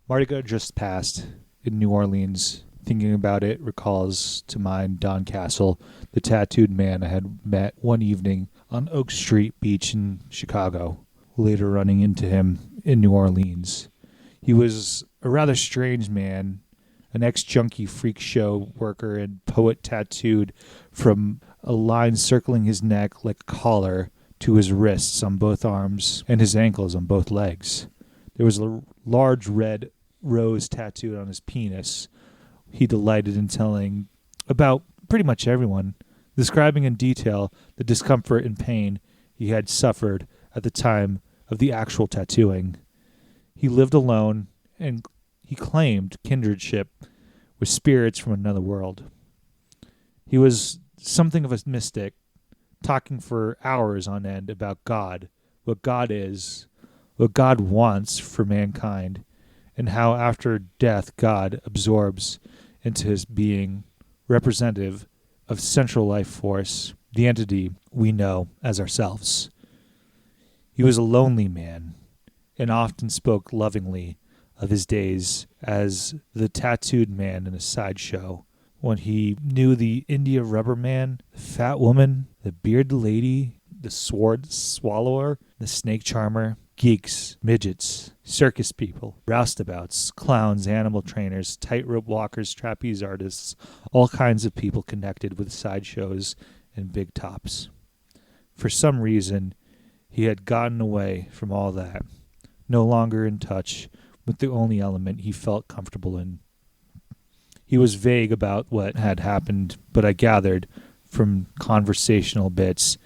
Mardi Gras just passed in New Orleans. Thinking about it recalls to mind Don Castle, the tattooed man I had met one evening on Oak Street Beach in Chicago, later running into him in New Orleans. He was a rather strange man, an ex-junkie freak show worker and poet tattooed from a line circling his neck like a collar to his wrists on both arms and his ankles on both legs. There was a large red rose tattooed on his penis. He delighted in telling about pretty much everyone, describing in detail the discomfort and pain he had suffered at the time of the actual tattooing. He lived alone, and he claimed kindredship with spirits from another world. He was something of a mystic, talking for hours on end about God, what God is, what God wants for mankind, and how after death God absorbs into his being, representative of central life force, the entity we know as ourselves. He was a lonely man, and often spoke lovingly of his days as the tattooed man in a sideshow, when he knew the India rubber man, the fat woman, the bearded lady, the sword swallower, the snake charmer, geeks, midgets, circus people, roustabouts, clowns, animal trainers, tightrope walkers, trapeze artists, all kinds of people connected with sideshows and big tops. For some reason, he had gotten away from all that, no longer in touch with the only element he felt comfortable in. He was vague about what had happened, but I gathered from conversational bits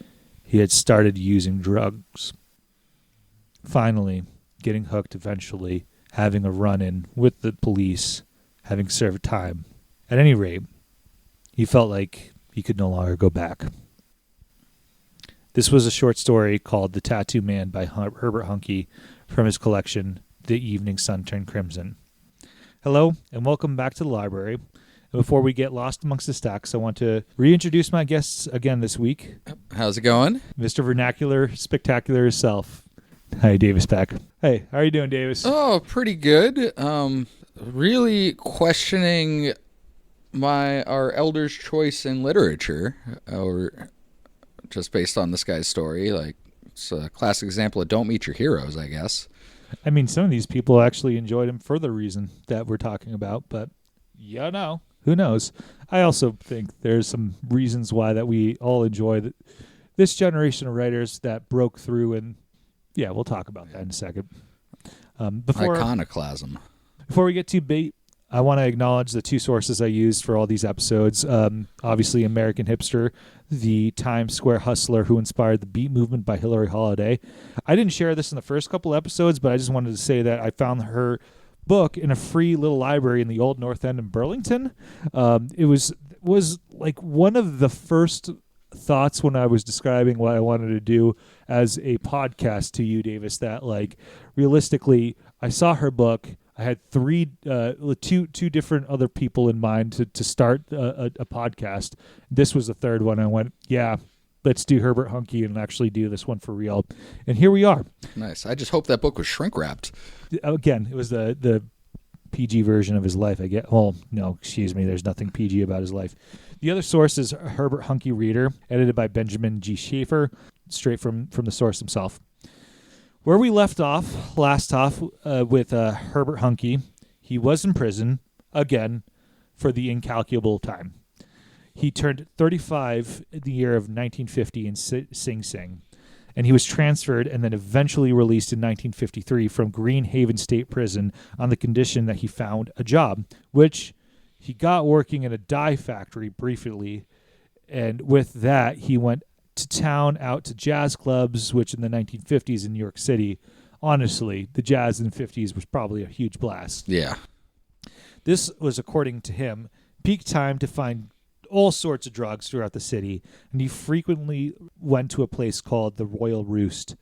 he had started using drugs. Finally, getting hooked eventually, having a run-in with the police, having served time. At any rate, he felt like he could no longer go back. This was a short story called The Tattoo Man by Herbert Huncke from his collection, The Evening Sun Turned Crimson. Hello, and welcome back to the library. And before we get lost amongst the stacks, I want to reintroduce my guests again this week. How's it going? Mr. Vernacular Spectacular himself. Hi, Davis Peck. Hey, how are you doing, Davis? Oh, pretty good. Really questioning our elder's choice in literature, or just based on this guy's story. Like, it's a classic example of don't meet your heroes, I guess. I mean, some of these people actually enjoyed him for the reason that we're talking about, but who knows? I also think there's some reasons why that we all enjoy this generation of writers that broke through, and yeah, we'll talk about that in a second. Iconoclasm. Before we get too bait, I want to acknowledge the two sources I used for all these episodes. Obviously, American Hipster, the Times Square hustler who inspired the beat movement by Hillary Holiday. I didn't share this in the first couple episodes, but I just wanted to say that I found her book in a free little library in the Old North End in Burlington. It was like one of the first thoughts when I was describing what I wanted to do as a podcast to you, Davis, that like realistically I saw her book. I had two different other people in mind to start a podcast. This was the third one. I went, yeah, let's do Herbert Huncke and actually do this one for real. And here we are. Nice. I just hope that book was shrink wrapped. Again, it was the PG version of his life. There's nothing PG about his life. The other source is Herbert Huncke Reader, edited by Benjamin G. Schaefer, straight from the source himself. Where we left off, with Herbert Huncke, he was in prison, again, for the incalculable time. He turned 35 in the year of 1950 in Sing Sing, and he was transferred and then eventually released in 1953 from Green Haven State Prison on the condition that he found a job, which he got working in a dye factory briefly, and with that, he went to town, out to jazz clubs, which in the 1950s in New York City, honestly, the jazz in the 50s was probably a huge blast. Yeah. This was, according to him, peak time to find all sorts of drugs throughout the city, and he frequently went to a place called the Royal Roost.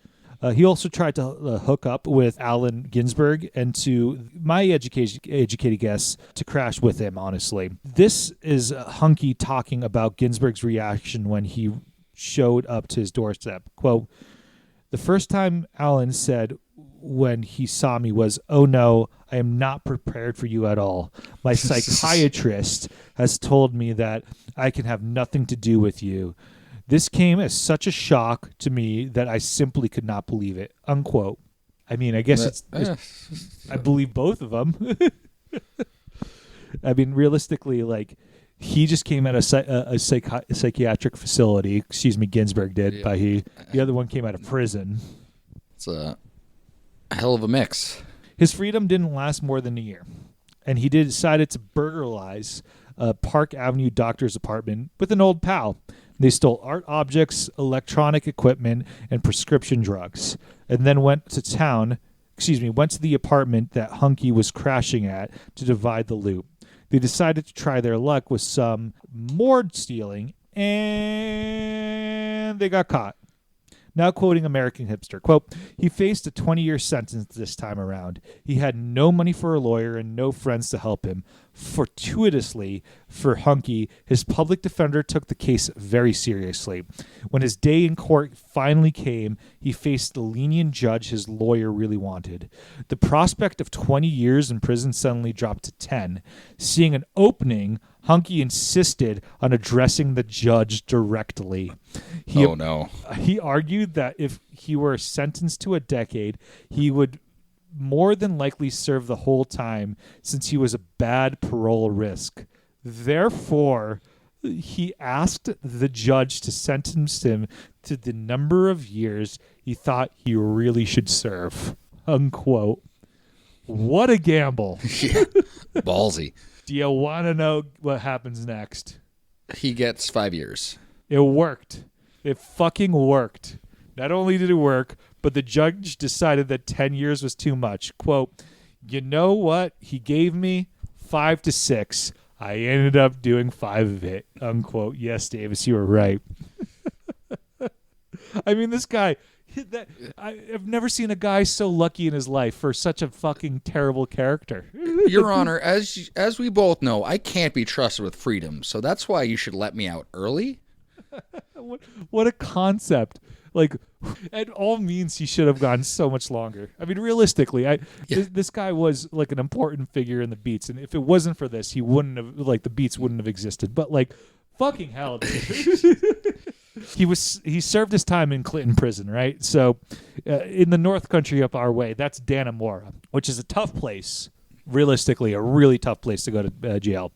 He also tried to hook up with Allen Ginsberg, and to my educated guess, to crash with him, honestly. This is Huncke talking about Ginsberg's reaction when he showed up to his doorstep. Quote, "The first time Allen said when he saw me was, 'Oh no, I am not prepared for you at all. My psychiatrist has told me that I can have nothing to do with you. This came as such a shock to me that I simply could not believe it. Unquote. I mean, I guess I believe both of them. I mean, realistically, like, he just came out of a psychiatric facility. Excuse me, Ginsburg did. Yeah. By he. The other one came out of prison. It's a hell of a mix. His freedom didn't last more than a year, and he decided to burglarize a Park Avenue doctor's apartment with an old pal. They stole art objects, electronic equipment, and prescription drugs, and then went to the apartment that Huncke was crashing at to divide the loot. They decided to try their luck with some more stealing, and they got caught. Now quoting American Hipster, quote, he faced a 20-year sentence this time around. He had no money for a lawyer and no friends to help him. Fortuitously for Huncke, his public defender took the case very seriously. When his day in court finally came, he faced the lenient judge his lawyer really wanted. The prospect of 20 years in prison suddenly dropped to 10. Seeing an opening, Huncke insisted on addressing the judge directly. He argued that if he were sentenced to a decade, he would more than likely serve the whole time since he was a bad parole risk. Therefore, he asked the judge to sentence him to the number of years he thought he really should serve. Unquote. What a gamble. Yeah. Ballsy. Do you want to know what happens next? He gets 5 years. It worked. It fucking worked. Not only did it work, but the judge decided that 10 years was too much. Quote, you know what? He gave me 5 to 6. I ended up doing 5 of it. Unquote. Yes, Davis, you were right. I mean, this guy, I've never seen a guy so lucky in his life for such a fucking terrible character. Your Honor, as we both know, I can't be trusted with freedom, so that's why you should let me out early. What a concept. Like, at all means, he should have gone so much longer. I mean, realistically, this guy was like an important figure in the Beats, and if it wasn't for this, he wouldn't have, like, the Beats wouldn't have existed. But, like, fucking hell, dude. He served his time in Clinton prison, right? So, in the North Country up our way, that's Dannemora, which is a tough place. Realistically, a really tough place to go to jail.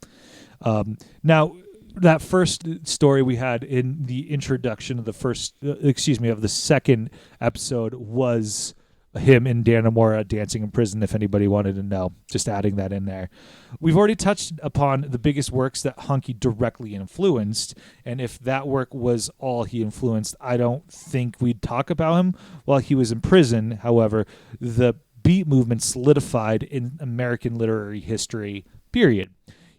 Now, that first story we had in the introduction of the second episode was him in Dannemora dancing in prison, if anybody wanted to know. Just adding that in there. We've already touched upon the biggest works that Huncke directly influenced, and if that work was all he influenced, I don't think we'd talk about him while he was in prison. However, the beat movement solidified in American literary history, period.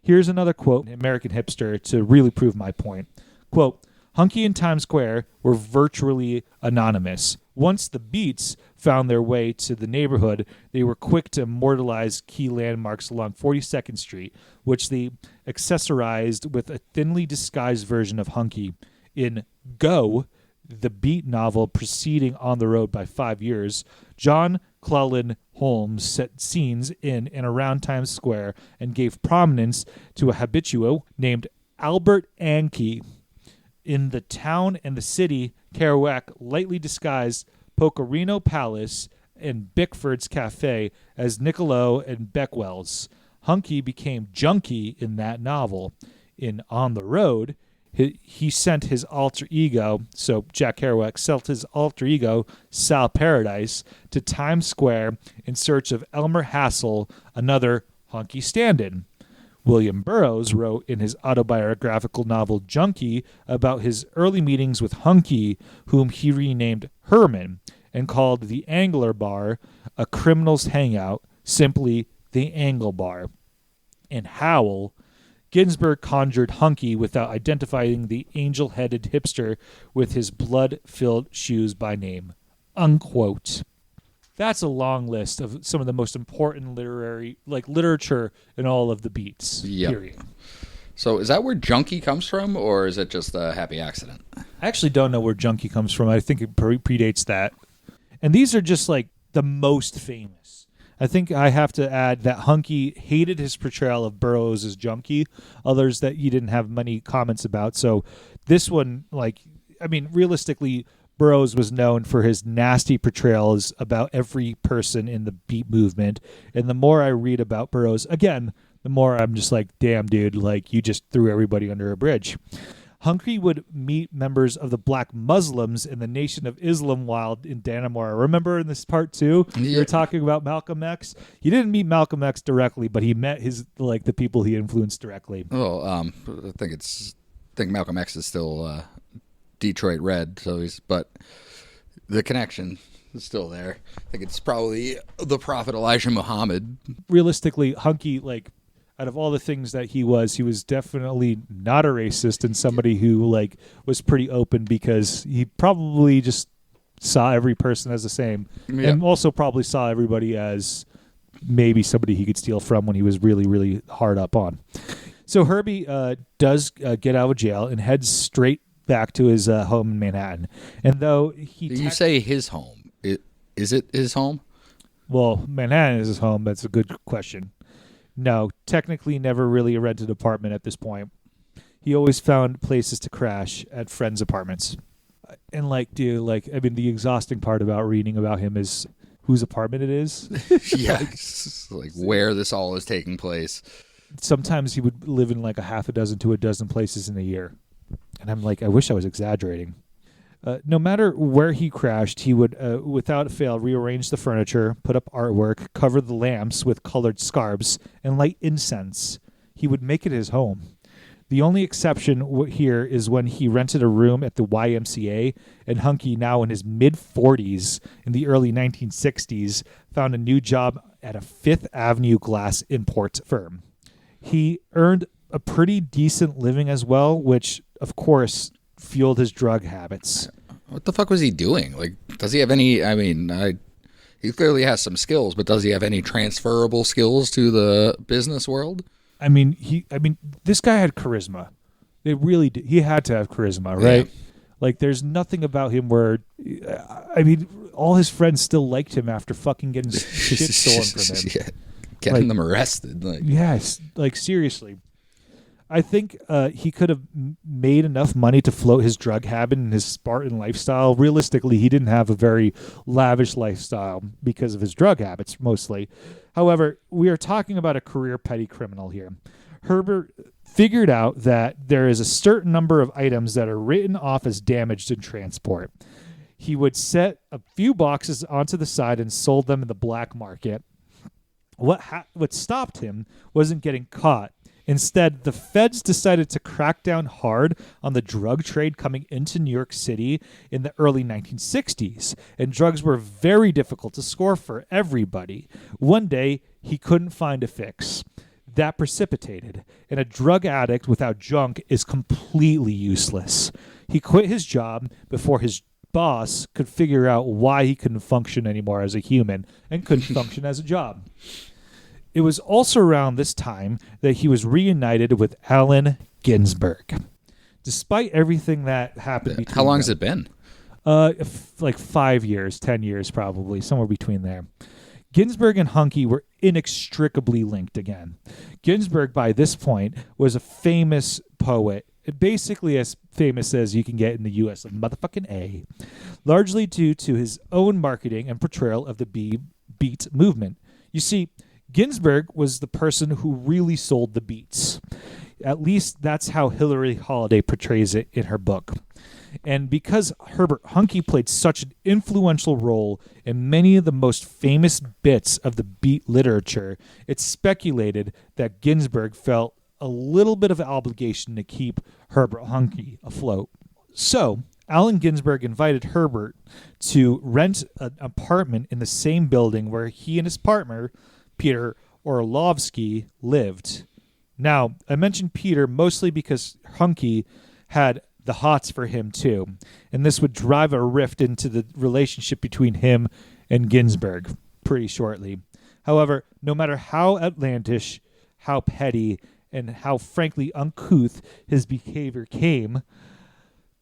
Here's another quote, American Hipster, to really prove my point. Quote, Huncke and Times Square were virtually anonymous. Once the Beats found their way to the neighborhood, they were quick to immortalize key landmarks along 42nd Street, which they accessorized with a thinly disguised version of Huncke. In Go, the Beat novel preceding On the Road by 5 years, John Llewellyn Holmes set scenes in and around Times Square and gave prominence to a habitué named Albert Anke. In the town and the city, Kerouac lightly disguised Pocorino Palace and Bickford's Cafe as Niccolo and Beckwell's. Huncke became Junkie in that novel. In On the Road, he sent his alter ego, so Jack Kerouac sent his alter ego, Sal Paradise, to Times Square in search of Elmer Hassel, another Huncke stand-in. William Burroughs wrote in his autobiographical novel Junkie about his early meetings with Huncke, whom he renamed Herman, and called the Angler Bar a criminal's hangout, simply the Angle Bar. In Howl, Ginsberg conjured Huncke without identifying the angel-headed hipster with his blood-filled shoes by name. Unquote. That's a long list of some of the most important literature in all of the Beats. Yep. Period. So is that where Junkie comes from, or is it just a happy accident? I actually don't know where Junkie comes from. I think it predates that. And these are just like the most famous. I think I have to add that Huncke hated his portrayal of Burroughs as junkie, others that he didn't have many comments about. So this one, realistically, Burroughs was known for his nasty portrayals about every person in the beat movement. And the more I read about Burroughs, again, the more I'm just like, damn, dude, like you just threw everybody under a bridge. Huncke would meet members of the Black Muslims in the Nation of Islam while in Dannemora. Remember in this part too, you were talking about Malcolm X. He didn't meet Malcolm X directly, but he met the people he influenced directly. Well, I think Malcolm X is still Detroit Red, but the connection is still there. I think it's probably the Prophet Elijah Muhammad. Realistically, Huncke, out of all the things that he was definitely not a racist and somebody who was pretty open because he probably just saw every person as the same, and also probably saw everybody as maybe somebody he could steal from when he was really, really hard up on. So Herbie does get out of jail and heads straight back to his home in Manhattan. And though you say his home, is it his home? Well, Manhattan is his home. That's a good question. No, technically never really a rented apartment at this point. He always found places to crash at friends' apartments. And the exhausting part about reading about him is whose apartment it is. Yes. Where this all is taking place. Sometimes he would live in a half a dozen to a dozen places in a year. And I'm I wish I was exaggerating. No matter where he crashed, he would, without fail, rearrange the furniture, put up artwork, cover the lamps with colored scarves, and light incense. He would make it his home. The only exception here is when he rented a room at the YMCA, and Huncke, now in his mid-40s, in the early 1960s, found a new job at a Fifth Avenue glass import firm. He earned a pretty decent living as well, which, of course, fueled his drug habits. What the fuck was he doing? Does he have any? He clearly has some skills, but does he have any transferable skills to the business world? This guy had charisma. They really did. He had to have charisma, right? Yeah. There's nothing about him where, all his friends still liked him after fucking getting shit stolen from him. Yeah. Getting them arrested. Yes, seriously. I think he could have made enough money to float his drug habit and his Spartan lifestyle. Realistically, he didn't have a very lavish lifestyle because of his drug habits, mostly. However, we are talking about a career petty criminal here. Herbert figured out that there is a certain number of items that are written off as damaged in transport. He would set a few boxes onto the side and sold them in the black market. What stopped him wasn't getting caught. Instead, the feds decided to crack down hard on the drug trade coming into New York City in the early 1960s, and drugs were very difficult to score for everybody. One day, he couldn't find a fix. That precipitated, and a drug addict without junk is completely useless. He quit his job before his boss could figure out why he couldn't function anymore as a human and couldn't function as a job. It was also around this time that he was reunited with Allen Ginsberg. Despite everything that happened between How long has it been? 5 years, 10 years probably, somewhere between there. Ginsberg and Huncke were inextricably linked again. Ginsberg, by this point, was a famous poet, basically as famous as you can get in the U.S. of motherfucking A, largely due to his own marketing and portrayal of the beat movement. You see, Ginsberg was the person who really sold the beats. At least that's how Hillary Holiday portrays it in her book. And because Herbert Huncke played such an influential role in many of the most famous bits of the beat literature, it's speculated that Ginsberg felt a little bit of an obligation to keep Herbert Huncke afloat. So, Allen Ginsberg invited Herbert to rent an apartment in the same building where he and his partner, Peter Orlovsky, lived. Now, I mentioned Peter mostly because Huncke had the hots for him too, and this would drive a rift into the relationship between him and Ginsberg pretty shortly. However, no matter how outlandish, how petty, and how frankly uncouth his behavior came,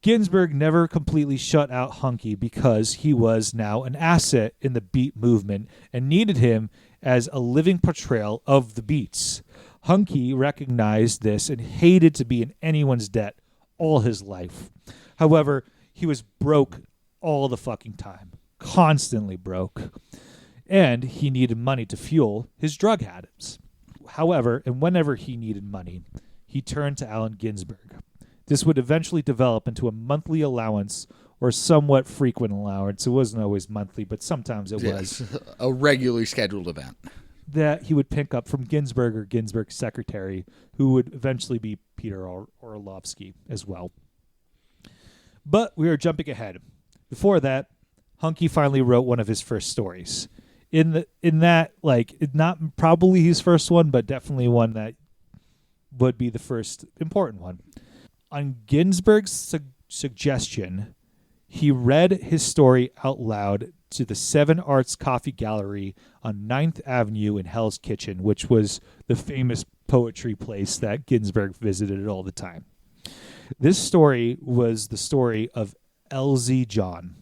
Ginsberg never completely shut out Huncke because he was now an asset in the beat movement and needed him as a living portrayal of the beats. Huncke recognized this and hated to be in anyone's debt all his life. However, he was broke all the fucking time, constantly broke, and he needed money to fuel his drug habits. However, and whenever he needed money, he turned to Allen Ginsberg. This would eventually develop into a monthly allowance or somewhat frequent allowance. It wasn't always monthly, but sometimes it was. A regularly scheduled event. That he would pick up from Ginsberg or Ginsberg's secretary, who would eventually be Peter Orlovsky as well. But we are jumping ahead. Before that, Huncke finally wrote one of his first stories. In that, like, not probably his first one, but definitely one that would be the first important one. On Ginsberg's suggestion, he read his story out loud to the Seven Arts Coffee Gallery on 9th Avenue in Hell's Kitchen, which was the famous poetry place that Ginsberg visited all the time. This story was the story of LZ John.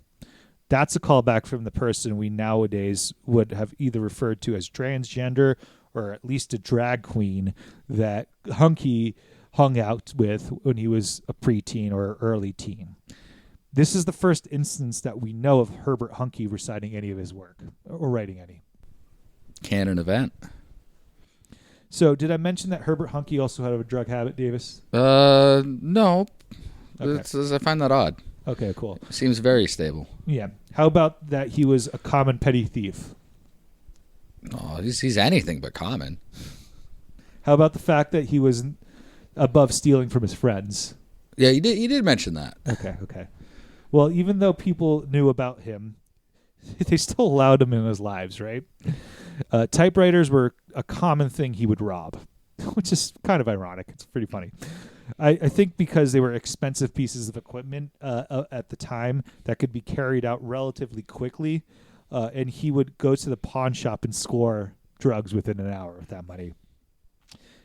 That's a callback from the person we nowadays would have either referred to as transgender or at least a drag queen that Huncke hung out with when he was a preteen or early teen. This is the first instance that we know of Herbert Huncke reciting any of his work or writing any. Canon event. So, did I mention that Herbert Huncke also had a drug habit, Davis? No. Okay. I find that odd. Okay, cool. Seems very stable. Yeah. How about that he was a common petty thief? Oh, he's anything but common. How about the fact that he was above stealing from his friends? Yeah, he did mention that. Okay. Well, even though people knew about him, they still allowed him in his lives, right? Typewriters were a common thing he would rob, which is kind of ironic. It's pretty funny. I think because they were expensive pieces of equipment at the time that could be carried out relatively quickly, and he would go to the pawn shop and score drugs within an hour with that money.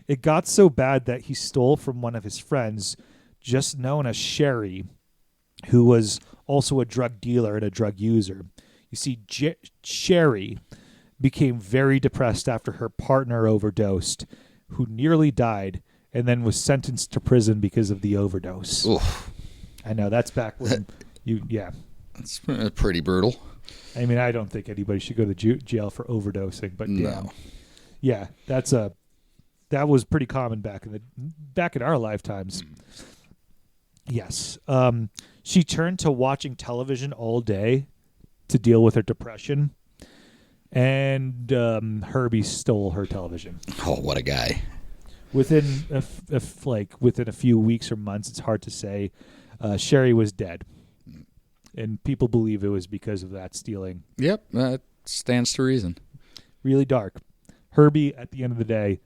It got so bad that he stole from one of his friends, just known as Sherry, who was also a drug dealer and a drug user. You see, Sherry became very depressed after her partner overdosed, who nearly died, and then was sentenced to prison because of the overdose. Oof. I know, that's back when That's pretty brutal. I mean, I don't think anybody should go to jail for overdosing, but no. Damn. Yeah, that was pretty common back in our lifetimes. Yes. She turned to watching television all day to deal with her depression, and Herbie stole her television. Oh, what a guy. Within a few weeks or months, it's hard to say, Sherry was dead. And people believe it was because of that stealing. Yep, that stands to reason. Really dark. Herbie, at the end of the day,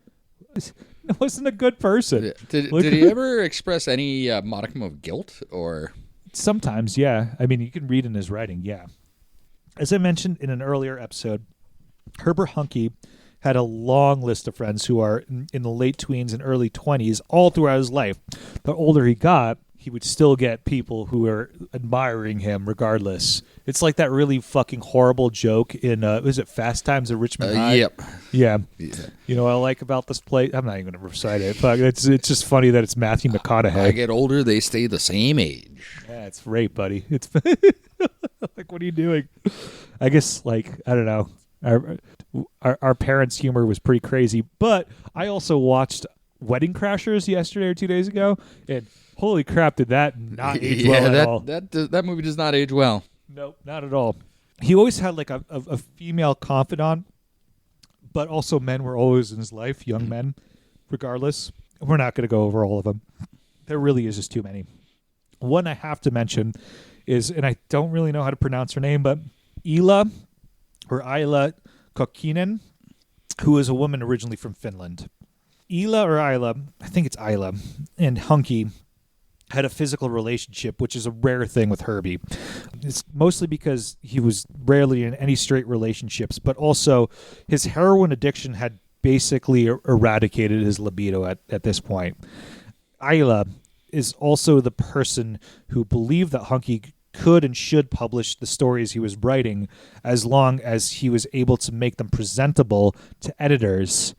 wasn't a good person. Did he ever express any modicum of guilt? Or sometimes, yeah. I mean, you can read in his writing, yeah. As I mentioned in an earlier episode, Herbert Huncke had a long list of friends who are in the late tweens and early 20s all throughout his life. The older he got, he would still get people who are admiring him regardless. It's like that really fucking horrible joke in, is it Fast Times at Richmond High? Yep. Yeah. You know what I like about this play? I'm not even going to recite it, but it's just funny that it's Matthew McConaughey. I get older, they stay the same age. Yeah, it's rape, buddy. It's like, what are you doing? I guess, like, I don't know. Our parents' humor was pretty crazy, but I also watched Wedding Crashers yesterday or 2 days ago, and holy crap, did that not age well at all. That movie does not age well. Nope, not at all. He always had like a female confidant, but also men were always in his life, young men, regardless. We're not going to go over all of them. There really is just too many. One I have to mention is, and I don't really know how to pronounce her name, but Ila Kokinen, who is a woman originally from Finland. Isla, I think it's Isla, and Huncke had a physical relationship, which is a rare thing with Herbie. It's mostly because he was rarely in any straight relationships, but also his heroin addiction had basically eradicated his libido at this point. Isla is also the person who believed that Huncke could and should publish the stories he was writing as long as he was able to make them presentable to editors.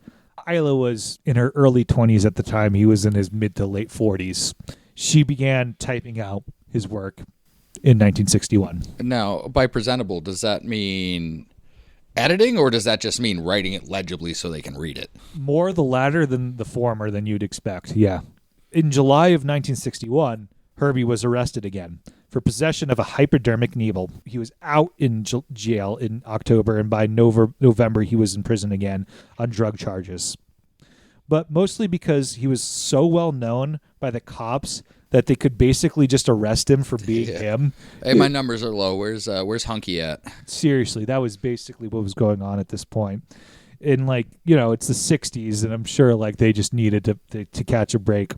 Isla was in her early 20s at the time. He was in his mid to late 40s. She began typing out his work in 1961. Now, by presentable, does that mean editing, or does that just mean writing it legibly so they can read it? More the latter than the former than you'd expect, yeah. In July of 1961, Herbie was arrested again for possession of a hypodermic needle. He was out in jail in October, and by November he was in prison again on drug charges. But mostly because he was so well known by the cops that they could basically just arrest him for being him. Hey, my numbers are low. Where's Huncke at? Seriously, that was basically what was going on at this point. In it's the 60s, and I'm sure they just needed to catch a break.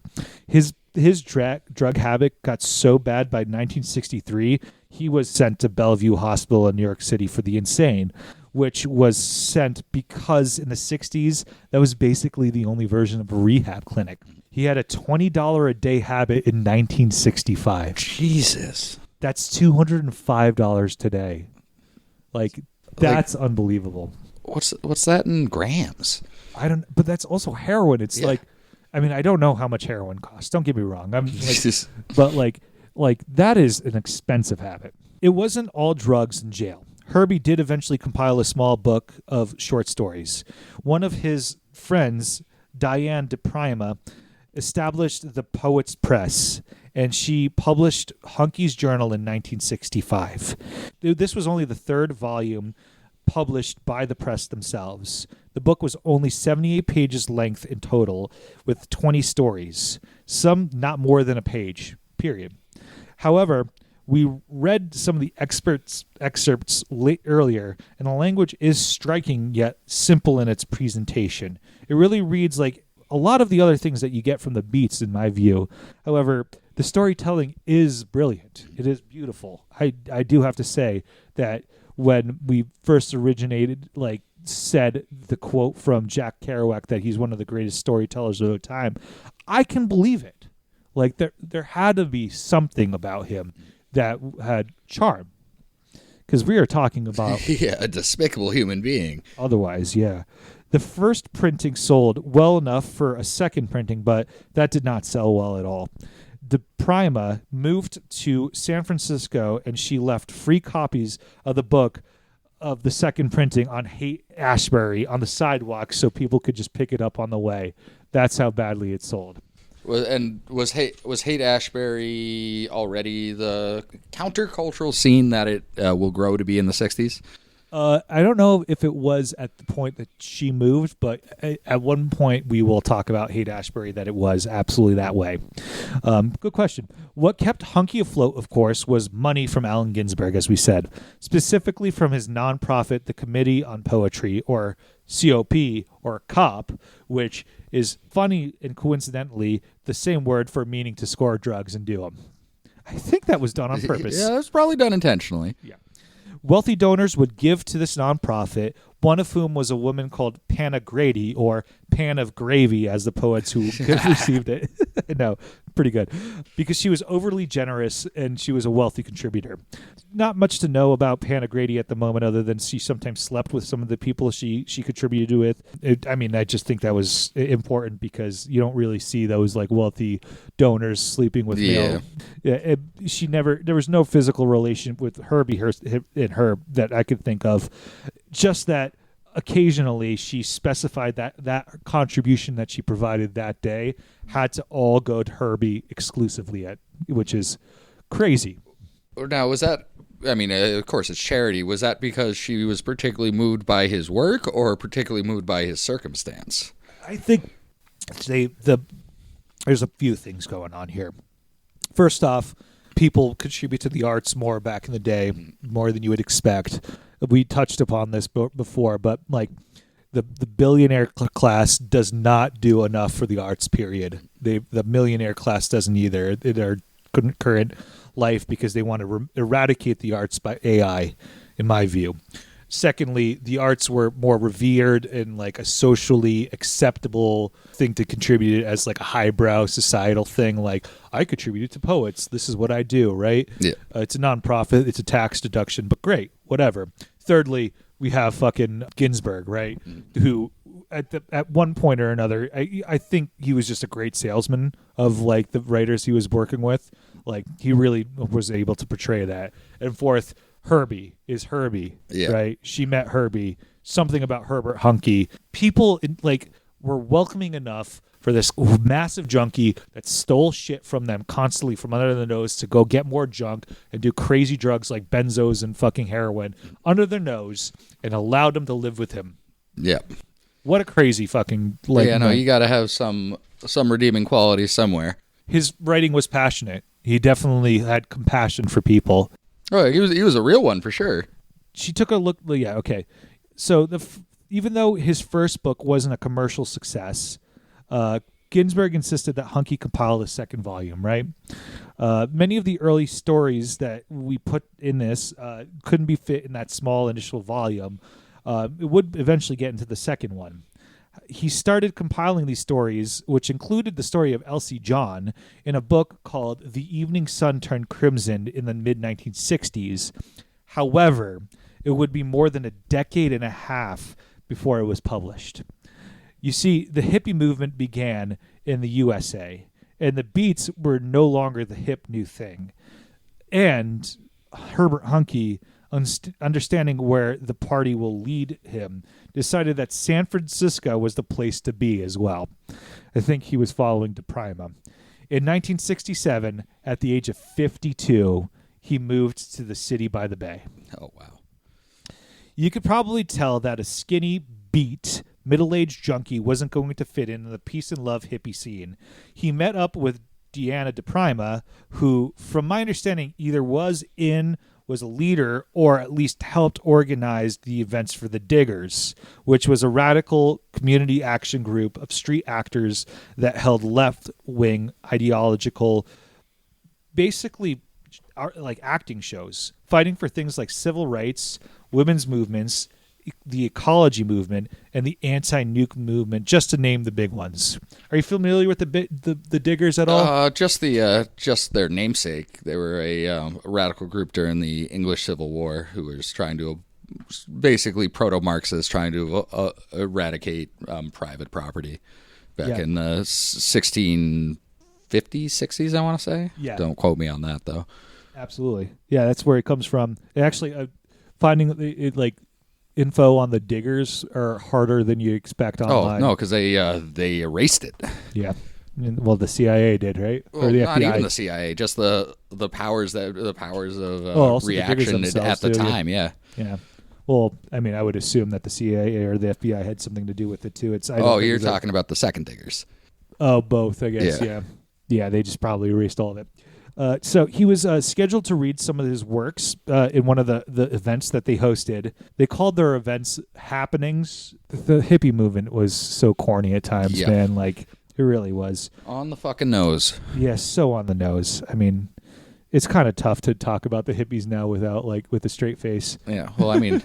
His drug habit got so bad by 1963, he was sent to Bellevue Hospital in New York City for the insane, which was sent because in the 60s, that was basically the only version of a rehab clinic. He had a $20 a day habit in 1965. Jesus. That's $205 today. That's unbelievable. What's that in grams? But that's also heroin. It's I don't know how much heroin costs. Don't get me wrong. But that is an expensive habit. It wasn't all drugs in jail. Herbie did eventually compile a small book of short stories. One of his friends, Diane DePrima, established the Poets Press, and she published Huncke's Journal in 1965. This was only the third volume published by the press themselves. The book was only 78 pages length in total, with 20 stories, some not more than a page, period. However, we read some of the excerpts earlier, and the language is striking yet simple in its presentation. It really reads like a lot of the other things that you get from the beats, in my view. However, the storytelling is brilliant. It is beautiful. I do have to say that when we first originated, said the quote from Jack Kerouac that he's one of the greatest storytellers of the time, I can believe it. There had to be something about him that had charm. Because we are talking about... a despicable human being. Otherwise, yeah. The first printing sold well enough for a second printing, but that did not sell well at all. DePrima moved to San Francisco, and she left free copies of the book of the second printing on Haight-Ashbury on the sidewalk so people could just pick it up on the way. That's how badly it sold. And was Haight-Ashbury already the countercultural scene that it will grow to be in the 60s? I don't know if it was at the point that she moved, but at one point we will talk about Haight-Ashbury that it was absolutely that way. Good question. What kept Huncke afloat, of course, was money from Allen Ginsberg, as we said, specifically from his nonprofit, the Committee on Poetry, or COP, or COP, which is funny and coincidentally the same word for meaning to score drugs and do them. I think that was done on purpose. Yeah, it was probably done intentionally. Yeah. Wealthy donors would give to this nonprofit, one of whom was a woman called Panna Grady, or Pan of Gravy, as the poets who received it. No, pretty good. Because she was overly generous and she was a wealthy contributor. Not much to know about Panna Grady at the moment other than she sometimes slept with some of the people she contributed with. I just think that was important because you don't really see those wealthy donors sleeping with male. Yeah, there was no physical relation with Herbie and her that I could think of. Just that occasionally she specified that contribution that she provided that day had to all go to Herbie exclusively, which is crazy. Now, was that, of course it's charity, was that because she was particularly moved by his work or particularly moved by his circumstance? I think there's a few things going on here. First off, people contribute to the arts more back in the day, more than you would expect. We touched upon this before, but the billionaire class does not do enough for the arts, period. The millionaire class doesn't either in their current life because they want to eradicate the arts by AI, in my view. Secondly, the arts were more revered and like a socially acceptable thing to contribute as like a highbrow societal thing. Like, I contributed to poets. This is what I do, right? Yeah. It's a nonprofit. It's a tax deduction, but great, whatever. Thirdly, we have fucking Ginsberg, right? Who at one point or another, I think he was just a great salesman of like the writers he was working with. Like, he really was able to portray that. And fourth, Herbie is Herbie, right? She met Herbie. Something about Herbert Huncke. People were welcoming enough for this massive junkie that stole shit from them constantly from under their nose to go get more junk and do crazy drugs like benzos and fucking heroin under their nose and allowed them to live with him. Yeah. What a crazy fucking you got to have some redeeming qualities somewhere. His writing was passionate. He definitely had compassion for people. Oh, he was a real one for sure. She took a look. Yeah, okay. So even though his first book wasn't a commercial success, Ginsberg insisted that Huncke compile a second volume, right? Many of the early stories that we put in this couldn't be fit in that small initial volume. It would eventually get into the second one. He started compiling these stories, which included the story of Elsie John, in a book called The Evening Sun Turned Crimson in the mid-1960s. However, it would be more than a decade and a half before it was published. You see, the hippie movement began in the USA, and the Beats were no longer the hip new thing. And Herbert Huncke, understanding where the party will lead him, decided that San Francisco was the place to be as well. I think he was following DePrima. In 1967, at the age of 52, he moved to the city by the bay. Oh, wow. You could probably tell that a skinny, beat, middle-aged junkie wasn't going to fit in the peace and love hippie scene. He met up with Deanna DePrima, who, from my understanding, either was a leader or at least helped organize the events for the Diggers, which was a radical community action group of street actors that held left-wing ideological, basically like acting shows, fighting for things like civil rights, women's movements, the ecology movement, and the anti-nuke movement, just to name the big ones. Are you familiar with the Diggers at all? Just their namesake. They were a radical group during the English Civil War who was trying to, basically proto-Marxists, trying to eradicate private property back in the 1650s, 60s, I want to say. Yeah. Don't quote me on that, though. Absolutely. Yeah, that's where it comes from. Actually, finding it like info on the Diggers are harder than you expect online. Oh, no, because they erased it. Yeah. Well, the CIA did, right? Well, or the not FBI. even the CIA, just the powers of reaction the at the too, time. Yeah. Yeah. Well, I mean, I would assume that the CIA or the FBI had something to do with it too. You're talking about the second Diggers. Oh, both, I guess. Yeah. Yeah, they just probably erased all of it. So he was scheduled to read some of his works in one of the events that they hosted. They called their events happenings. The hippie movement was so corny at times, man. Like, it really was. On the fucking nose. Yes, so on the nose. I mean, it's kind of tough to talk about the hippies now with a straight face. Yeah, well, I mean,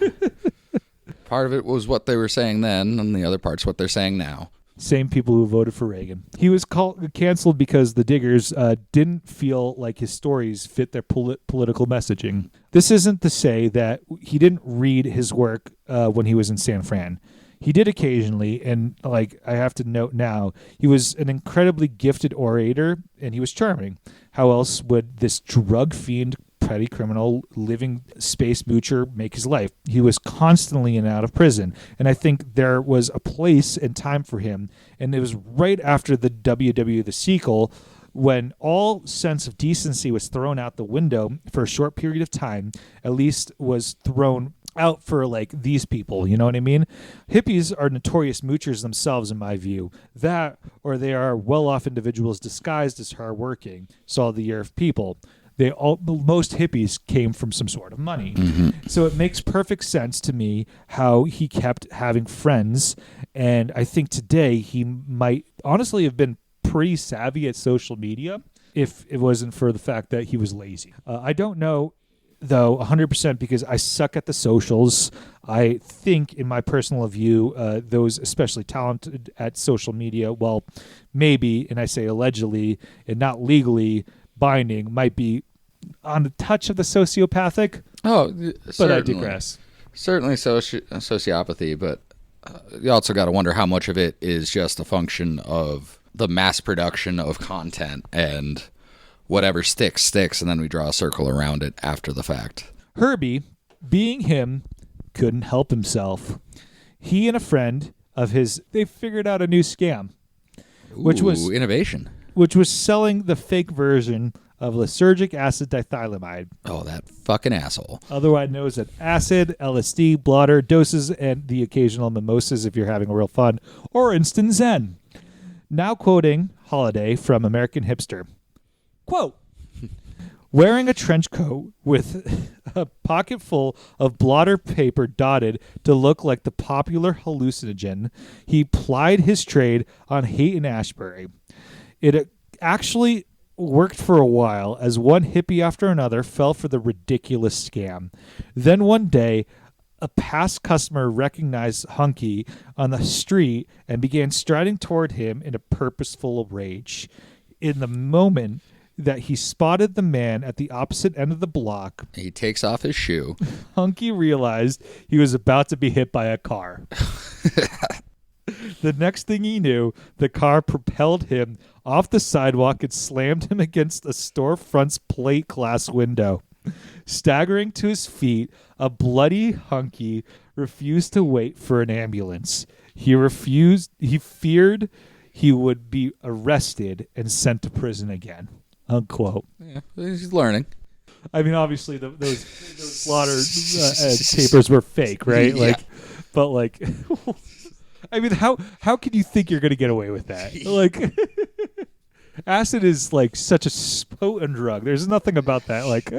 part of it was what they were saying then, and the other part's what they're saying now. Same people who voted for Reagan. He was canceled because the Diggers didn't feel like his stories fit their political messaging. This isn't to say that he didn't read his work when he was in San Fran. He did occasionally, and like I have to note now, he was an incredibly gifted orator, and he was charming. How else would this drug fiend, petty criminal, living space moocher make his life? He was constantly in and out of prison, and I think there was a place and time for him, and it was right after the WW the sequel, when all sense of decency was thrown out the window for a short period of time, at least was thrown out for like these people, you know what I mean? Hippies are notorious moochers themselves, in my view. That, or they are well-off individuals disguised as hardworking, saw the year of people. Most hippies came from some sort of money. Mm-hmm. So it makes perfect sense to me how he kept having friends, and I think today he might honestly have been pretty savvy at social media if it wasn't for the fact that he was lazy. I don't know though, 100%, because I suck at the socials. I think, in my personal view, those especially talented at social media, well, maybe, and I say allegedly and not legally binding, might be on the touch of the sociopathic. Oh, but certainly. I digress. Certainly sociopathy, but you also got to wonder how much of it is just a function of the mass production of content and whatever sticks, and then we draw a circle around it after the fact. Herbie, being him, couldn't help himself. He and a friend of his, they figured out a new scam, which was innovation, which was selling the fake version of lysergic acid dithylamide. Oh, that fucking asshole. Otherwise known as acid, LSD, blotter, doses, and the occasional mimosas if you're having a real fun, or instant zen. Now quoting Holiday from American Hipster. Quote, wearing a trench coat with a pocket full of blotter paper dotted to look like the popular hallucinogen, he plied his trade on Haight-Ashbury. It actually worked for a while as one hippie after another fell for the ridiculous scam. Then one day, a past customer recognized Huncke on the street and began striding toward him in a purposeful rage. In the moment that he spotted the man at the opposite end of the block, he takes off his shoe. Huncke realized he was about to be hit by a car. The next thing he knew, the car propelled him off the sidewalk and slammed him against a storefront's plate glass window. Staggering to his feet, a bloody Huncke refused to wait for an ambulance. He feared he would be arrested and sent to prison again. Unquote. Yeah, he's learning. I mean, obviously, those slaughter papers were fake, right? Yeah. Like, but like, I mean, how can you think you're going to get away with that? Like, acid is like such a potent drug. There's nothing about that. Like,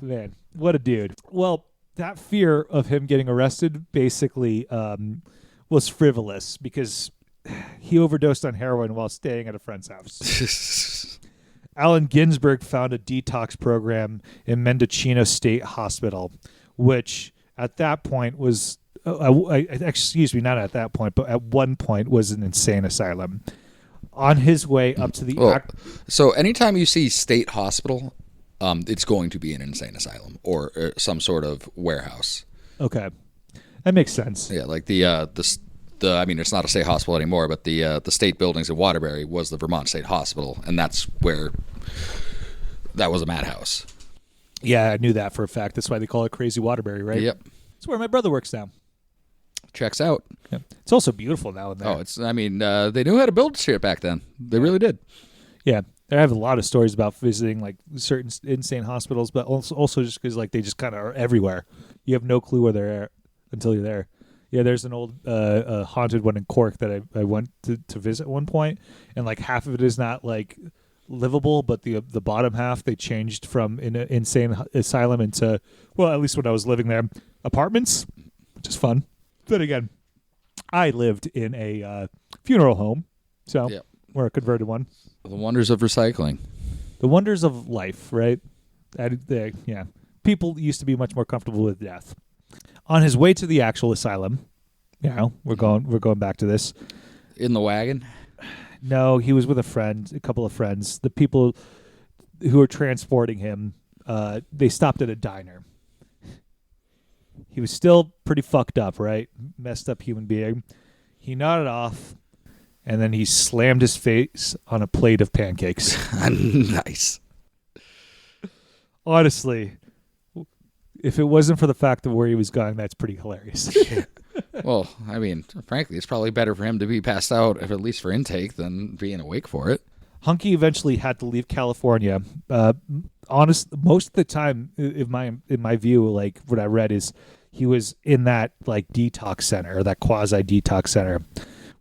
man, what a dude. Well, that fear of him getting arrested basically was frivolous because he overdosed on heroin while staying at a friend's house. Allen Ginsberg found a detox program in Mendocino State Hospital, which at that point was, excuse me, not at that point, but at one point was an insane asylum. On his way up to the... So anytime you see state hospital, it's going to be an insane asylum or some sort of warehouse. Okay. That makes sense. Yeah, like I mean, it's not a state hospital anymore, but the state buildings in Waterbury was the Vermont State Hospital, and that was a madhouse. Yeah, I knew that for a fact. That's why they call it Crazy Waterbury, right? Yep. It's where my brother works now. Checks out. Yeah. It's also beautiful now and then. Oh, they knew how to build shit back then. They really did. Yeah. I have a lot of stories about visiting like certain insane hospitals, but also just because like they just kind of are everywhere. You have no clue where they're at until you're there. Yeah, there's an old haunted one in Cork that I went to visit at one point, and like half of it is not like livable, but the bottom half they changed from an insane asylum into, well, at least when I was living there, apartments, which is fun. But again, I lived in a funeral home, so we're a converted one. The wonders of recycling. The wonders of life, right? Yeah. People used to be much more comfortable with death. On his way to the actual asylum, we're going back to this. In the wagon? No, he was with a couple of friends. The people who were transporting him, they stopped at a diner. He was still pretty fucked up, right? Messed up human being. He nodded off, and then he slammed his face on a plate of pancakes. Nice. Honestly, if it wasn't for the fact of where he was going, that's pretty hilarious. Well, I mean, frankly, it's probably better for him to be passed out, at least for intake, than being awake for it. Huncke eventually had to leave California. Most of the time, in my view, like what I read is he was in that like detox center, or that quasi detox center,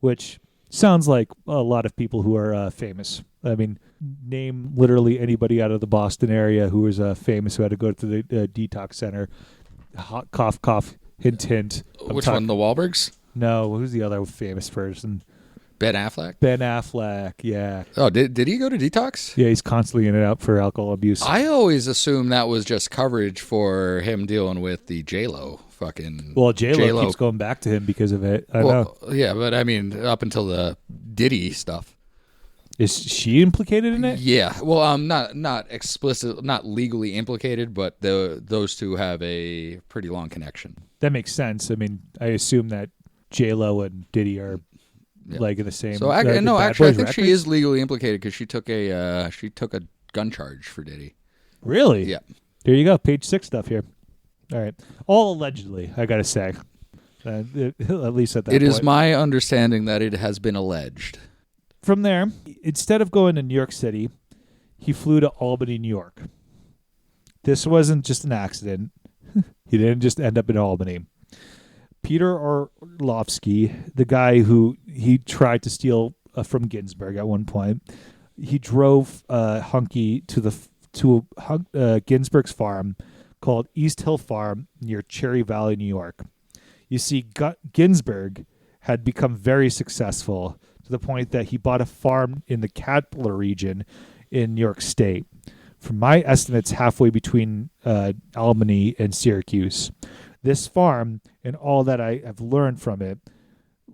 which sounds like a lot of people who are famous. I mean, name literally anybody out of the Boston area who was famous who had to go to the detox center. Cough, cough, hint, hint. Which one, the Wahlbergs? No, who's the other famous person? Ben Affleck? Ben Affleck, yeah. Oh, did he go to detox? Yeah, he's constantly in and out for alcohol abuse. I always assumed that was just coverage for him dealing with the J-Lo fucking... Well, J-Lo keeps going back to him because of it. I know. Yeah, but I mean, up until the Diddy stuff. Is she implicated in it? Yeah. Well, not explicit, not legally implicated, but those two have a pretty long connection. That makes sense. I mean, I assume that J-Lo and Diddy are like in the same. So I think she is legally implicated because she took a gun charge for Diddy. Really? Yeah. There you go. Page 6 stuff here. All right. All allegedly, I got to say. At least at that point. It is my understanding that it has been alleged. From there, instead of going to New York City, he flew to Albany, New York. This wasn't just an accident. He didn't just end up in Albany. Peter Orlovsky, the guy who he tried to steal from Ginsberg at one point, he drove Huncke to Ginsberg's farm called East Hill Farm near Cherry Valley, New York. You see, Ginsberg had become very successful to the point that he bought a farm in the Caterpillar region in New York State. From my estimates, halfway between Albany and Syracuse. This farm and all that I have learned from it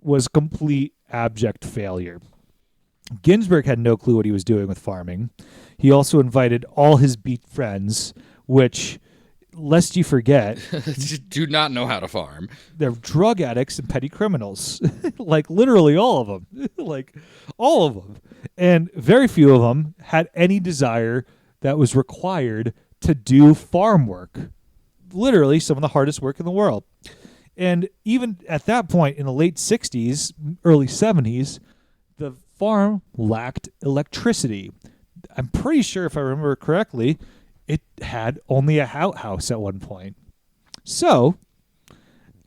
was complete abject failure. Ginsberg had no clue what he was doing with farming. He also invited all his beat friends, which, lest you forget, do not know how to farm. They're drug addicts and petty criminals. Like literally all of them. Like all of them. And very few of them had any desire that was required to do farm work. Literally some of the hardest work in the world. And even at that point in the late 60s, early 70s, the farm lacked electricity. I'm pretty sure, if I remember correctly, it had only a outhouse at one point. So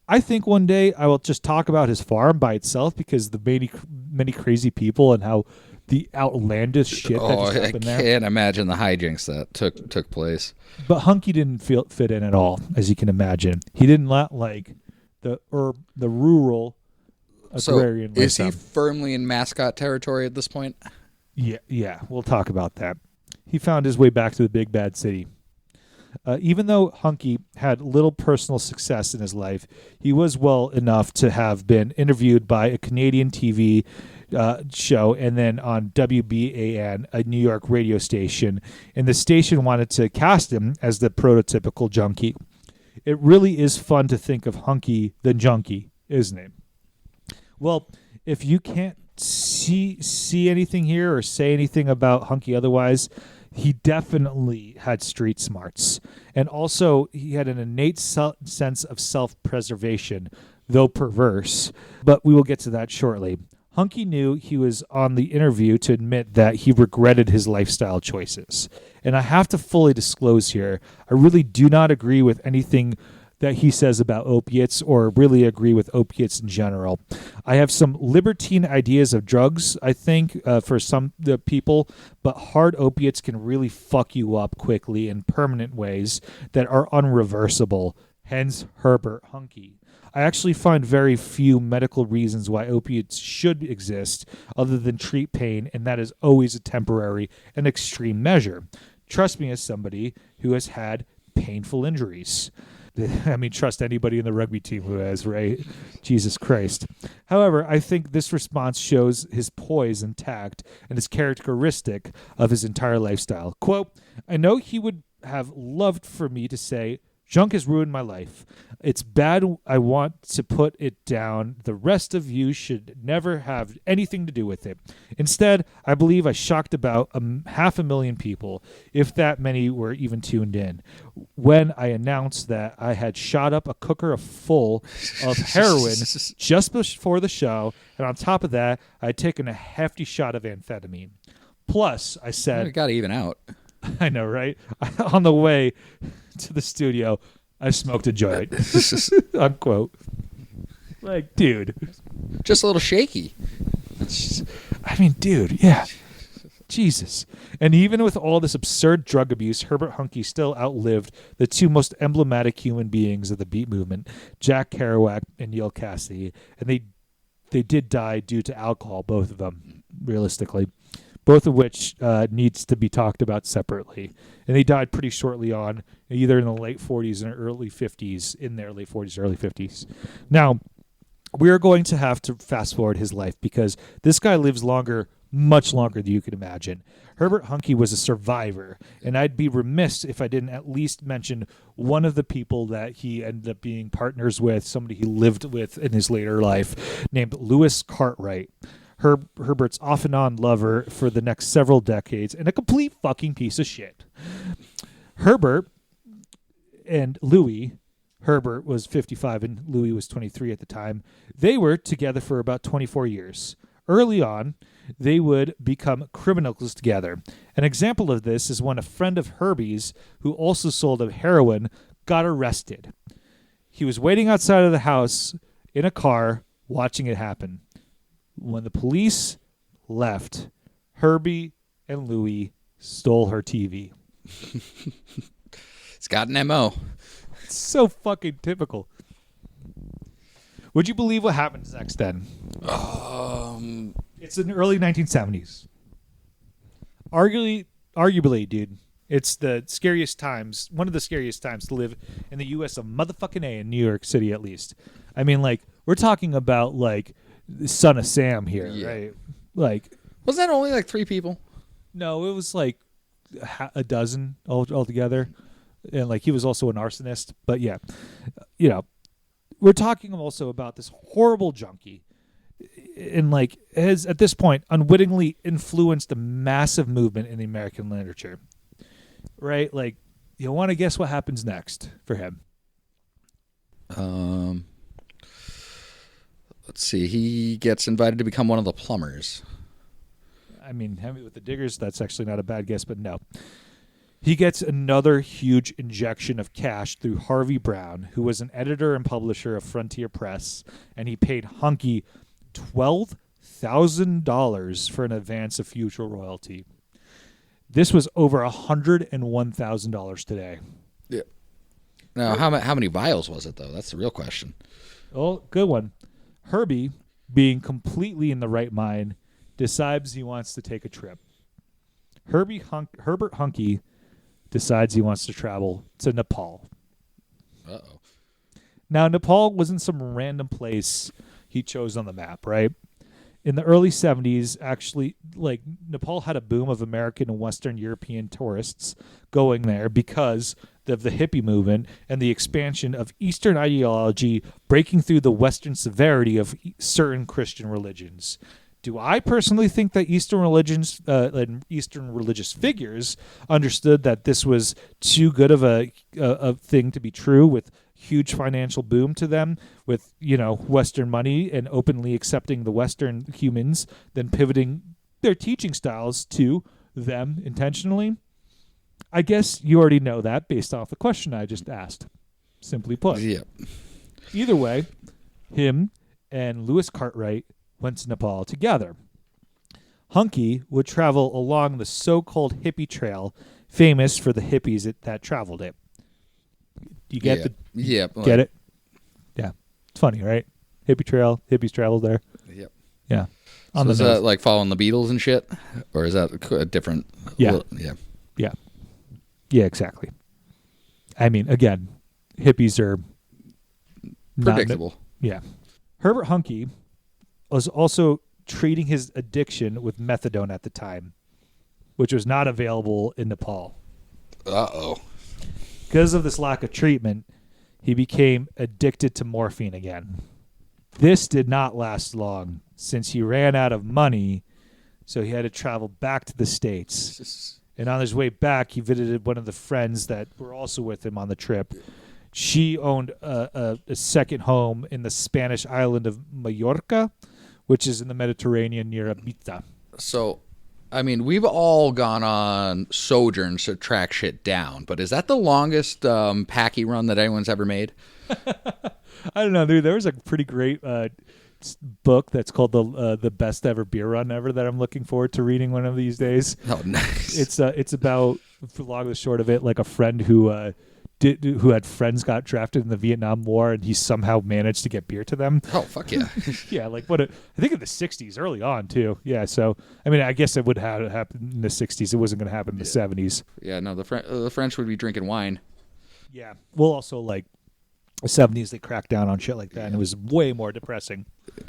I think one day I will just talk about his farm by itself because the many crazy people and how the outlandish shit that just happened there. I can't imagine the hijinks that took place. But Huncke didn't fit in at all, as you can imagine. He didn't like the rural agrarian lifestyle. Is he firmly in mascot territory at this point? Yeah, we'll talk about that. He found his way back to the big bad city. Even though Huncke had little personal success in his life, he was well enough to have been interviewed by a Canadian TV show and then on WBAN, a New York radio station, and the station wanted to cast him as the prototypical junkie. It really is fun to think of Huncke the junkie, isn't it? Well, if you can't see anything here or say anything about Huncke otherwise, he definitely had street smarts. And also, he had an innate sense of self-preservation, though perverse. But we will get to that shortly. Huncke knew he was on the interview to admit that he regretted his lifestyle choices. And I have to fully disclose here, I really do not agree with anything that he says about opiates or really agree with opiates in general. I have some libertine ideas of drugs, I think, for some people, but hard opiates can really fuck you up quickly in permanent ways that are unreversible, hence Herbert Huncke. I actually find very few medical reasons why opiates should exist other than treat pain, and that is always a temporary and extreme measure. Trust me as somebody who has had painful injuries. I mean, trust anybody in the rugby team who has, right? Jesus Christ. However, I think this response shows his poise and tact and is characteristic of his entire lifestyle. Quote, I know he would have loved for me to say, junk has ruined my life. It's bad. I want to put it down. The rest of you should never have anything to do with it. Instead, I believe I shocked about 500,000 people, if that many were even tuned in, when I announced that I had shot up a cooker full of heroin just before the show, and on top of that, I had taken a hefty shot of amphetamine. Plus, I said... It got to even out. I know, right? On the way to the studio, I smoked a joint. Unquote. Like, dude. Just a little shaky. I mean, dude, yeah. Jesus. And even with all this absurd drug abuse, Herbert Huncke still outlived the two most emblematic human beings of the beat movement, Jack Kerouac and Neil Cassidy. And they they did die due to alcohol, both of them, realistically, both of which needs to be talked about separately. And they died pretty shortly on, either in the late 40s and early 50s, in their late 40s, early 50s. Now, we're going to have to fast forward his life because this guy lives longer, much longer than you could imagine. Herbert Huncke was a survivor, and I'd be remiss if I didn't at least mention one of the people that he ended up being partners with, somebody he lived with in his later life, named Lewis Cartwright. Herbert's off-and-on lover for the next several decades, and a complete fucking piece of shit. Herbert and Louis, Herbert was 55 and Louis was 23 at the time, they were together for about 24 years. Early on, they would become criminals together. An example of this is when a friend of Herbie's, who also sold him heroin, got arrested. He was waiting outside of the house in a car watching it happen. When the police left, Herbie and Louis stole her TV. It's got an MO. It's so fucking typical. Would you believe what happens next then? It's in the early 1970s. Arguably, dude, it's the scariest times, one of the scariest times to live in the U.S. of motherfucking A, in New York City at least. I mean, like, we're talking about, like, the Son of Sam here, right? Like, was that only like 3 people? No, it was like a dozen altogether. And, like, he was also an arsonist. But, yeah, you know, we're talking also about this horrible junkie. And, like, has at this point unwittingly influenced a massive movement in the American literature. Right? Like, you want to guess what happens next for him? Let's see. He gets invited to become one of the plumbers. I mean, Heavy with the Diggers, that's actually not a bad guess, but no. He gets another huge injection of cash through Harvey Brown, who was an editor and publisher of Frontier Press, and he paid Huncke $12,000 for an advance of future royalty. This was over $101,000 today. Yeah. Now, how many vials was it, though? That's the real question. Oh, good one. Herbie, being completely in the right mind, decides he wants to take a trip. Herbert Huncke decides he wants to travel to Nepal. Uh-oh. Now, Nepal wasn't some random place he chose on the map, right? In the early 70s, actually, like, Nepal had a boom of American and Western European tourists going there because of the hippie movement and the expansion of Eastern ideology breaking through the Western severity of certain Christian religions. Do I personally think that Eastern religions and Eastern religious figures understood that this was too good of a thing to be true, with huge financial boom to them, with, you know, Western money and openly accepting the Western humans, then pivoting their teaching styles to them intentionally? I guess you already know that based off the question I just asked. Simply put. Yeah. Either way, him and Lewis Cartwright went to Nepal together. Huncke would travel along the so-called hippie trail, famous for the hippies that traveled it. You get get it? Yeah. It's funny, right? Hippie trail, hippies traveled there. Yep. Yeah. So is that like following the Beatles and shit? Or is that a different? Yeah. Yeah. Yeah. Yeah, exactly. I mean, again, hippies are predictable. Yeah. Herbert Huncke was also treating his addiction with methadone at the time, which was not available in Nepal. Uh-oh. Because of this lack of treatment, he became addicted to morphine again. This did not last long, since he ran out of money, so he had to travel back to the States. And on his way back, he visited one of the friends that were also with him on the trip. She owned a second home in the Spanish island of Mallorca, which is in the Mediterranean near Ibiza. So, I mean, we've all gone on sojourns to track shit down, but is that the longest packy run that anyone's ever made? I don't know, dude. There was a pretty great book that's called the Best Ever Beer Run Ever that I'm looking forward to reading one of these days. Oh, nice. It's about, for long and the short of it, like a friend who who had friends got drafted in the Vietnam War, and he somehow managed to get beer to them. Oh, fuck yeah. Yeah, like I think in the 60s, early on, too. Yeah, so, I mean, I guess it would have happened in the 60s. It wasn't going to happen in the 70s. Yeah, no, the French would be drinking wine. Yeah. Well, also, like, the 70s, they cracked down on shit like that, and it was way more depressing.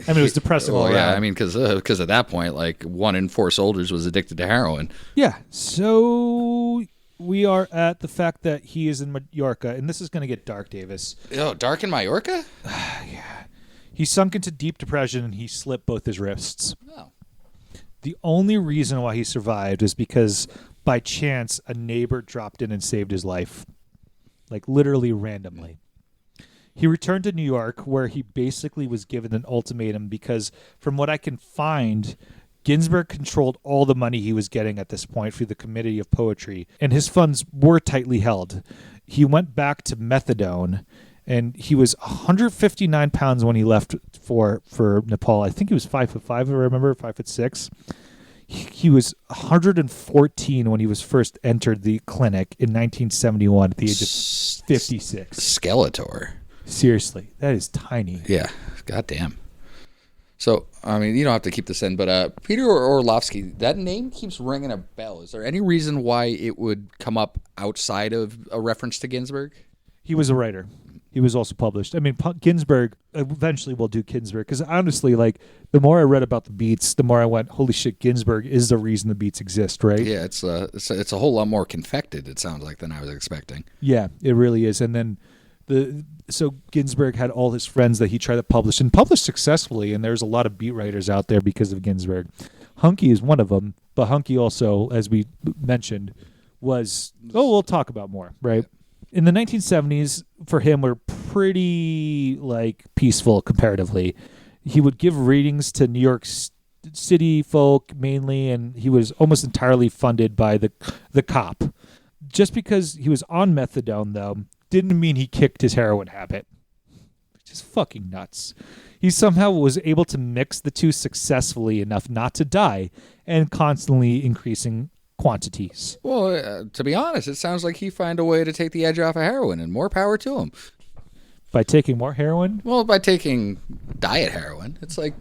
I mean, it was depressing all around. Yeah, I mean, because at that point, like, 1 in 4 soldiers was addicted to heroin. Yeah, so we are at the fact that he is in Mallorca, and this is going to get dark, Davis. Oh, dark in Mallorca? Yeah. He sunk into deep depression, and he slipped both his wrists. Oh. The only reason why he survived is because, by chance, a neighbor dropped in and saved his life. Like, literally randomly. He returned to New York, where he basically was given an ultimatum because, from what I can find, Ginsberg controlled all the money he was getting at this point through the Committee of Poetry, and his funds were tightly held. He went back to methadone, and he was 159 pounds when he left for Nepal. I think he was 5'5", if I remember, 5'6". He was 114 when he was first entered the clinic in 1971 at the age of 56. Skeletor. Seriously, that is tiny. Yeah, goddamn. So, I mean, you don't have to keep this in, but Peter Orlovsky, that name keeps ringing a bell. Is there any reason why it would come up outside of a reference to Ginsberg? He was a writer. He was also published. I mean, Ginsberg, eventually we'll do Ginsberg, because honestly, like, the more I read about the Beats, the more I went, holy shit, Ginsberg is the reason the Beats exist, right? Yeah, it's a whole lot more confected, it sounds like, than I was expecting. Yeah, it really is. And then so Ginsberg had all his friends that he tried to publish and published successfully, and there's a lot of beat writers out there because of Ginsberg. Huncke is one of them, but Huncke also, as we mentioned, we'll talk about more, right? In the 1970s, for him, were pretty, like, peaceful comparatively. He would give readings to New York City folk mainly, and he was almost entirely funded by the cop. Just because he was on methadone, though, didn't mean he kicked his heroin habit. Which is fucking nuts. He somehow was able to mix the two successfully enough not to die, and constantly increasing quantities. Well, to be honest, it sounds like he found a way to take the edge off of heroin, and more power to him. By taking more heroin? Well, by taking diet heroin. It's like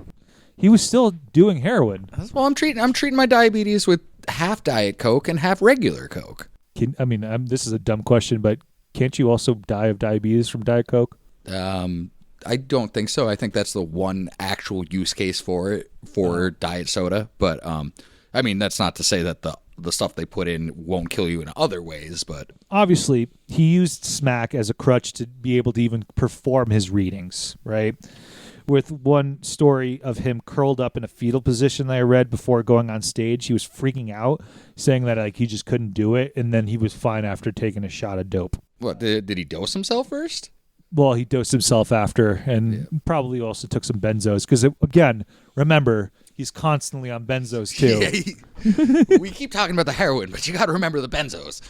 he was still doing heroin. Well, I'm treating my diabetes with half Diet Coke and half regular Coke. This is a dumb question, but can't you also die of diabetes from Diet Coke? I don't think so. I think that's the one actual use case for it, diet soda. But I mean, that's not to say that the stuff they put in won't kill you in other ways. But obviously, he used smack as a crutch to be able to even perform his readings, right? With one story of him curled up in a fetal position that I read before going on stage, he was freaking out, saying that like he just couldn't do it, and then he was fine after taking a shot of dope. What, did he dose himself first? Well, he dosed himself after, and probably also took some benzos, because, again, remember, he's constantly on benzos, too. Yeah, we keep talking about the heroin, but you got to remember the benzos.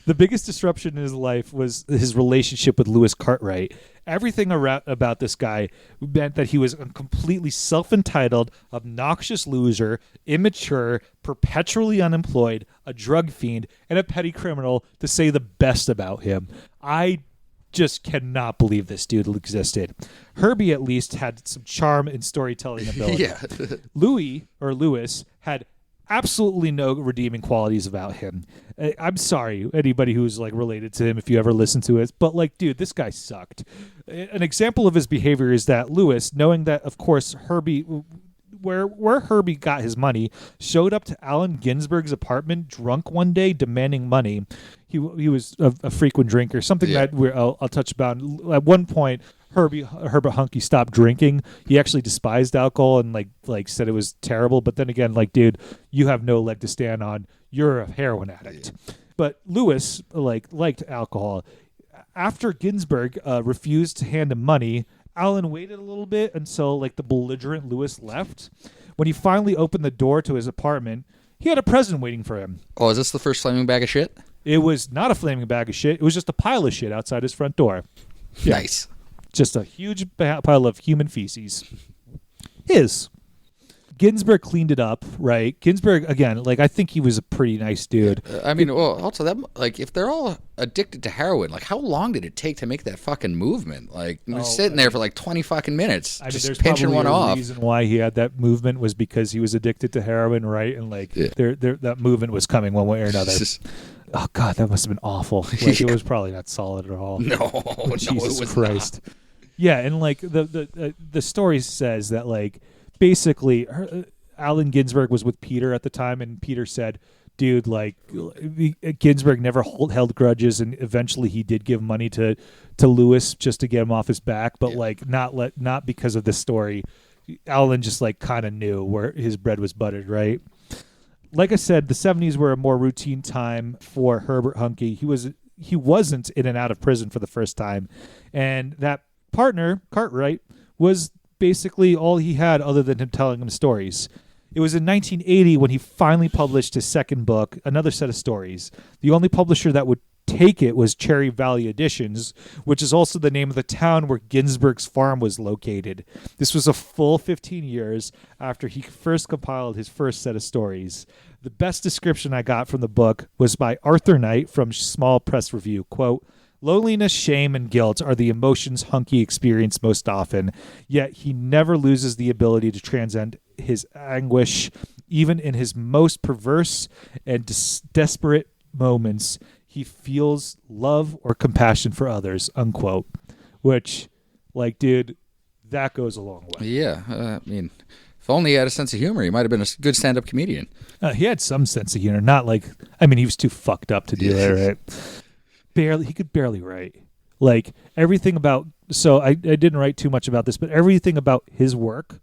The biggest disruption in his life was his relationship with Louis Cartwright. Everything about this guy meant that he was a completely self-entitled, obnoxious loser, immature, perpetually unemployed, a drug fiend, and a petty criminal, to say the best about him. I just cannot believe this dude existed. Herbie, at least, had some charm and storytelling ability. Yeah. Louis had absolutely no redeeming qualities about him. I'm sorry, anybody who's like related to him, if you ever listen to it, but like, dude, this guy sucked. An example of his behavior is that Louis, knowing that, of course, Herbie, where Herbie got his money, showed up to Allen Ginsberg's apartment drunk one day, demanding money. He was a frequent drinker, something that I'll touch about. At one point, Herbert Huncke stopped drinking. He actually despised alcohol and like said it was terrible. But then again, like, dude, you have no leg to stand on. You're a heroin addict. But Louis liked alcohol. After Ginsberg refused to hand him money, Allen waited a little bit until like the belligerent Louis left. When he finally opened the door to his apartment, he had a present waiting for him. Oh, is this the first flaming bag of shit? It was not a flaming bag of shit. It was just a pile of shit outside his front door. Yeah. Nice. Just a huge pile of human feces. Ginsberg cleaned it up, right? Ginsberg, again, like, I think he was a pretty nice dude. I mean, well, also that, like, if they're all addicted to heroin, like, how long did it take to make that fucking movement? Like, sitting there for like 20 fucking minutes, I mean, just there's pinching probably one a off. reason why he had that movement was because he was addicted to heroin, right? And like, that movement was coming one way or another. Oh God, that must have been awful. Like, it was probably not solid at all. No, Jesus it was Christ. not. Yeah, and like the story says that, like, basically Allen Ginsberg was with Peter at the time, and Peter said, dude, like, Ginsberg never held grudges, and eventually he did give money to Lewis just to get him off his back, but like not because of this story. Allen just like kind of knew where his bread was buttered, right? Like I said, the 70s were a more routine time for Herbert Huncke. He wasn't in and out of prison for the first time, and that partner, Cartwright, was basically all he had other than him telling him stories. It was in 1980 when he finally published his second book, another set of stories. The only publisher that would take it was Cherry Valley Editions, which is also the name of the town where Ginsberg's farm was located. This was a full 15 years after he first compiled his first set of stories. The best description I got from the book was by Arthur Knight from Small Press Review. Quote, "Loneliness, shame, and guilt are the emotions Huncke experienced most often, yet he never loses the ability to transcend his anguish. Even in his most perverse and desperate moments, he feels love or compassion for others," unquote. Which, like, dude, that goes a long way. Yeah, I mean, if only he had a sense of humor, he might have been a good stand-up comedian. He had some sense of humor, not like, I mean, he was too fucked up to do that, right? He could barely write. Like, everything about, so I didn't write too much about this, but everything about his work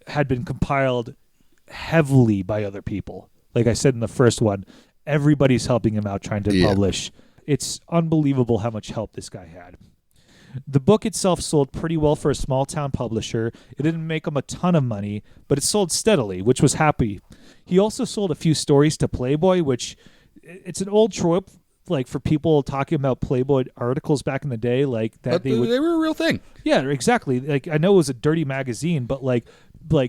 had been compiled heavily by other people. Like I said in the first one, everybody's helping him out trying to publish. It's unbelievable how much help this guy had. The book itself sold pretty well for a small town publisher. It didn't make him a ton of money, but it sold steadily, which was happy. He also sold a few stories to Playboy, which it's an old trope, like, for people talking about Playboy articles back in the day, like that. But they were a real thing. Yeah, exactly. Like, I know it was a dirty magazine, but like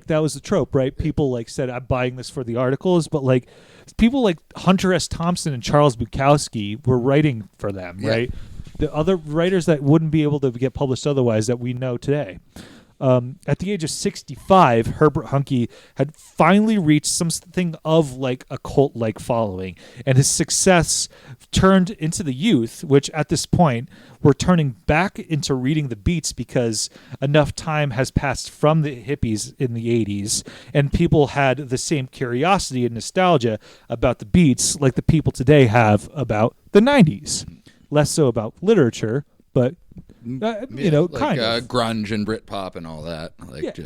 that was the trope, right? People like said, "I'm buying this for the articles," but like people like Hunter S. Thompson and Charles Bukowski were writing for them, right? The other writers that wouldn't be able to get published otherwise that we know today. At the age of 65, Herbert Huncke had finally reached something of like a cult-like following, and his success turned into the youth, which at this point were turning back into reading the beats because enough time has passed from the hippies in the 80s, and people had the same curiosity and nostalgia about the beats like the people today have about the 90s. Less so about literature, but you know, like, kind of grunge and Britpop and all that. Like,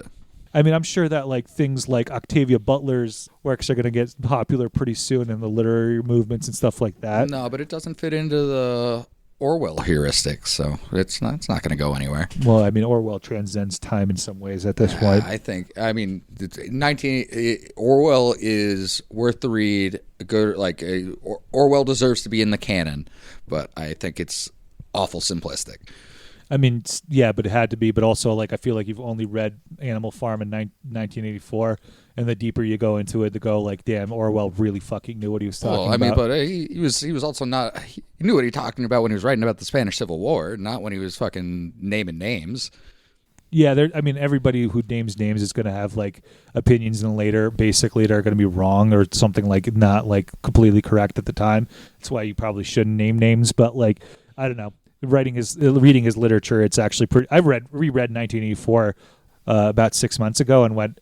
I mean, I'm sure that like things like Octavia Butler's works are going to get popular pretty soon in the literary movements and stuff like that. No, but it doesn't fit into the Orwell heuristics, so it's not going to go anywhere. Well, I mean, Orwell transcends time in some ways at this point. I mean, Orwell is worth the read. Orwell deserves to be in the canon, but I think it's awful simplistic. I mean, yeah, but it had to be. But also, like, I feel like you've only read Animal Farm in 1984, and the deeper you go into it, to go like, damn, Orwell really fucking knew what he was talking about. Well, I mean, but he was also not. He knew what he was talking about when he was writing about the Spanish Civil War, not when he was fucking naming names. Yeah, I mean, everybody who names names is going to have like opinions in later, basically, that are going to be wrong or something like not like completely correct at the time. That's why you probably shouldn't name names. But like, I don't know. Reading his literature, it's actually pretty. I reread 1984 about 6 months ago and went,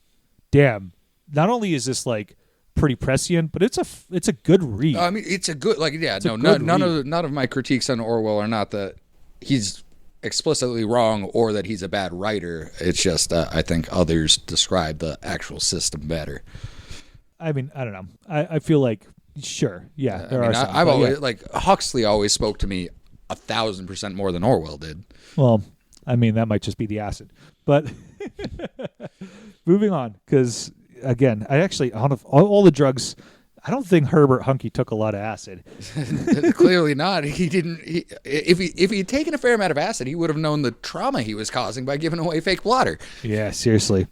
damn. Not only is this like pretty prescient, but it's a good read. I mean, it's a good none of my critiques on Orwell are not that he's explicitly wrong or that he's a bad writer. It's just I think others describe the actual system better. I mean, I don't know. I feel like sure, yeah. I've always like Huxley always spoke to me 1,000% more than Orwell did. Well, I mean, that might just be the acid. But moving on, because again, I actually, out of all the drugs, I don't think Herbert Huncke took a lot of acid. Clearly not. He didn't. If he had taken a fair amount of acid, he would have known the trauma he was causing by giving away fake blotter. Yeah, seriously.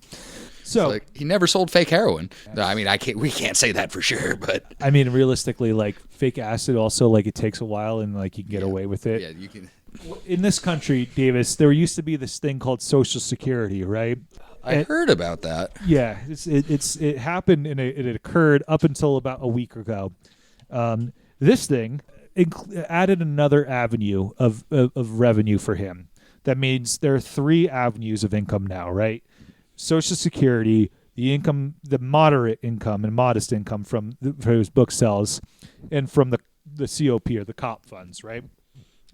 So like, he never sold fake heroin. No, I mean, we can't say that for sure, but I mean, realistically, like fake acid also, like it takes a while and like you can get away with it. Yeah, you can. In this country, Davis, there used to be this thing called Social Security, right? I heard about that. Yeah, it happened and it occurred up until about a week ago. This thing added another avenue of revenue for him. That means there are 3 avenues of income now, right? Social Security, the moderate income and modest income from his book sales, and from the COP or the COP funds, right?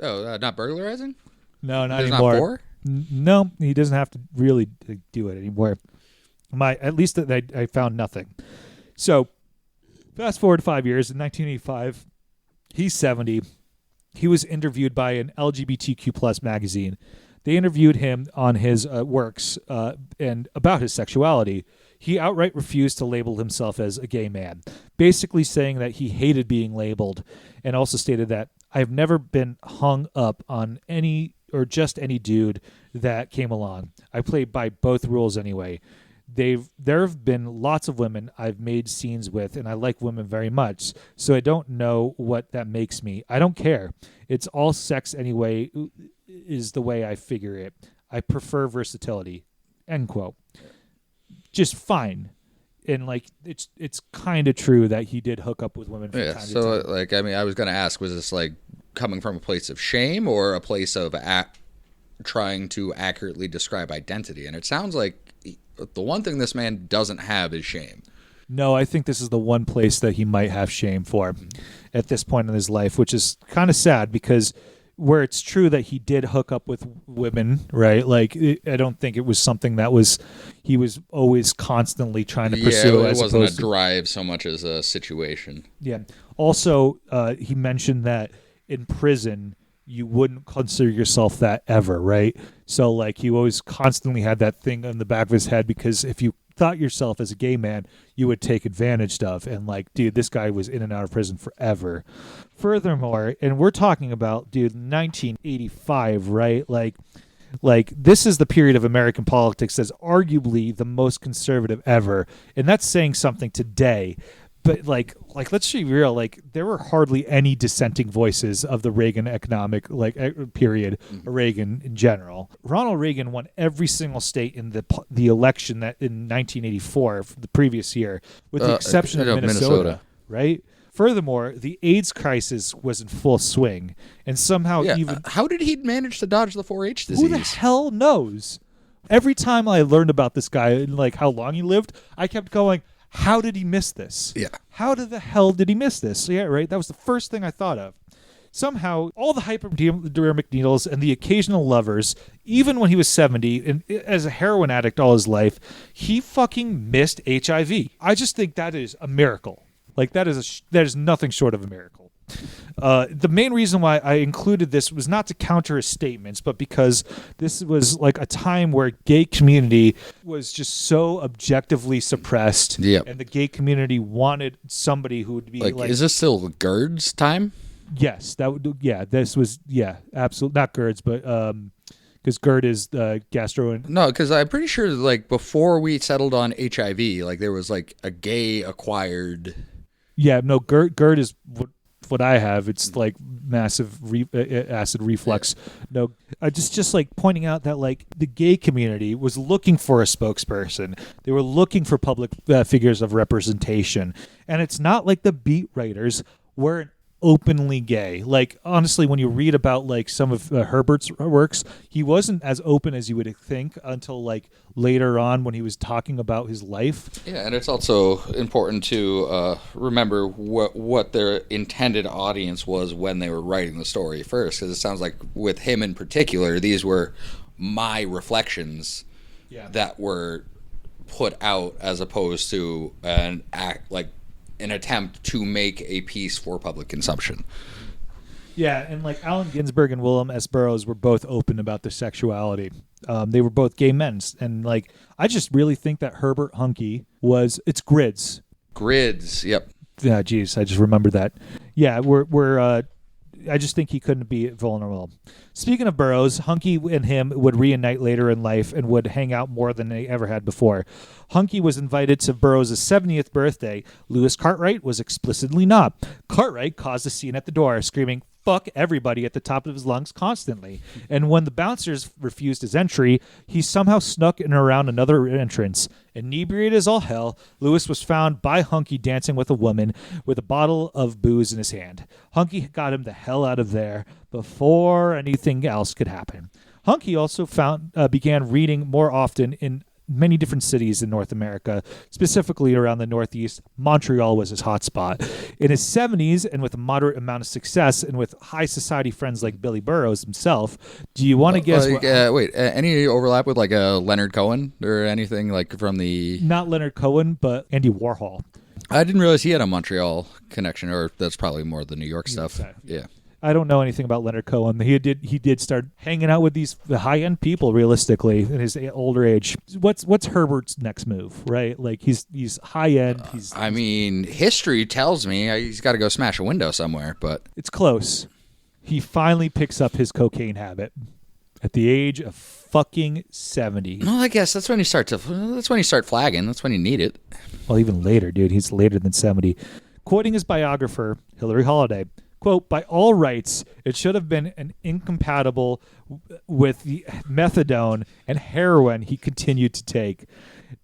Oh, not burglarizing? No, not There's anymore. Not 4? No, he doesn't have to really do it anymore. At least I found nothing. So, fast forward 5 years, in 1985, he's 70. He was interviewed by an LGBTQ plus magazine. They interviewed him on his works and about his sexuality. He outright refused to label himself as a gay man, basically saying that he hated being labeled, and also stated that I've never been hung up on any dude that came along. I play by both rules anyway. There have been lots of women I've made scenes with, and I like women very much, so I don't know what that makes me. I don't care. It's all sex anyway, is the way I figure it. I prefer versatility. End quote. Just fine. And like it's kind of true that he did hook up with women from time to time. So like, I mean, I was going to ask, was this like coming from a place of shame or a place of trying to accurately describe identity? And it sounds like the one thing this man doesn't have is shame. No, I think this is the one place that he might have shame for at this point in his life, which is kind of sad because where it's true that he did hook up with women, right? Like, I don't think it was something that he was always constantly trying to pursue. It wasn't a drive so much as a situation. Yeah. Also, he mentioned that in prison, you wouldn't consider yourself that ever, right? So, like, he always constantly had that thing on the back of his head because if you thought yourself as a gay man, you would take advantage of. And, like, dude, this guy was in and out of prison forever. Furthermore, and we're talking about, dude, 1985, right? Like this is the period of American politics that's arguably the most conservative ever. And that's saying something today. But like let's be real, like there were hardly any dissenting voices of the Reagan economic period, Reagan in general. Ronald Reagan won every single state in the election that in 1984, the previous year, with the exception of Minnesota, right? Furthermore, the AIDS crisis was in full swing, and somehow how did he manage to dodge the 4-H disease? Who the hell knows? Every time I learned about this guy and like how long he lived, I kept going, how did he miss this? Yeah. How the hell did he miss this? Yeah, right. That was the first thing I thought of. Somehow, all the hypodermic needles and the occasional lovers, even when he was 70 and as a heroin addict all his life, he fucking missed HIV. I just think that is a miracle. Like that is nothing short of a miracle. The main reason why I included this was not to counter his statements, but because this was like a time where gay community was just so objectively suppressed, and the gay community wanted somebody who would be like, is this still GERD's time? Yes, that would. Yeah, this was. Yeah, absolutely not GERD's, but because GERD is gastro. No, because I'm pretty sure like before we settled on HIV, like there was like a gay acquired. Yeah, no, GERD is what I have. It's like massive acid reflux. No, just like pointing out that like the gay community was looking for a spokesperson. They were looking for public figures of representation, and it's not like the beat writers weren't openly gay. Like honestly, when you read about like some of Herbert's works, he wasn't as open as you would think until like later on when he was talking about his life. Yeah, and it's also important to remember what their intended audience was when they were writing the story first, because it sounds like with him in particular, these were my reflections that were put out as opposed to an attempt to make a piece for public consumption. Yeah, and like Allen Ginsberg and William S. Burroughs were both open about their sexuality. They were both gay men, and like I just really think that Herbert Huncke it's Grids. Grids, yep. Yeah, geez, I just remembered that. Yeah, we're I just think he couldn't be vulnerable. Speaking of Burroughs, Huncke and him would reunite later in life and would hang out more than they ever had before. Huncke was invited to Burroughs' 70th birthday. Lewis Cartwright was explicitly not. Cartwright caused a scene at the door, screaming, "Fuck everybody" at the top of his lungs constantly. And when the bouncers refused his entry, he somehow snuck in around another entrance. Inebriated as all hell, Lewis was found by Huncke dancing with a woman with a bottle of booze in his hand. Huncke got him the hell out of there before anything else could happen. Huncke also began reading more often in many different cities in North America, specifically around the Northeast. Montreal was his hotspot. In his 70s, and with a moderate amount of success, and with high society friends like Billy Burroughs himself, do you want to guess? Any overlap with like a Leonard Cohen or anything like from the? Not Leonard Cohen, but Andy Warhol. I didn't realize he had a Montreal connection, or that's probably more the New York stuff. Yeah. I don't know anything about Leonard Cohen. He did start hanging out with the high-end people realistically in his older age. What's Herbert's next move, right? Like he's high-end. I mean, history tells me he's got to go smash a window somewhere, but it's close. He finally picks up his cocaine habit at the age of fucking 70. Well, I guess that's when you start flagging. That's when you need it. Well, even later, dude. He's later than 70. Quoting his biographer, Hilary Holiday, quote, "By all rights, it should have been an incompatible with the methadone and heroin he continued to take.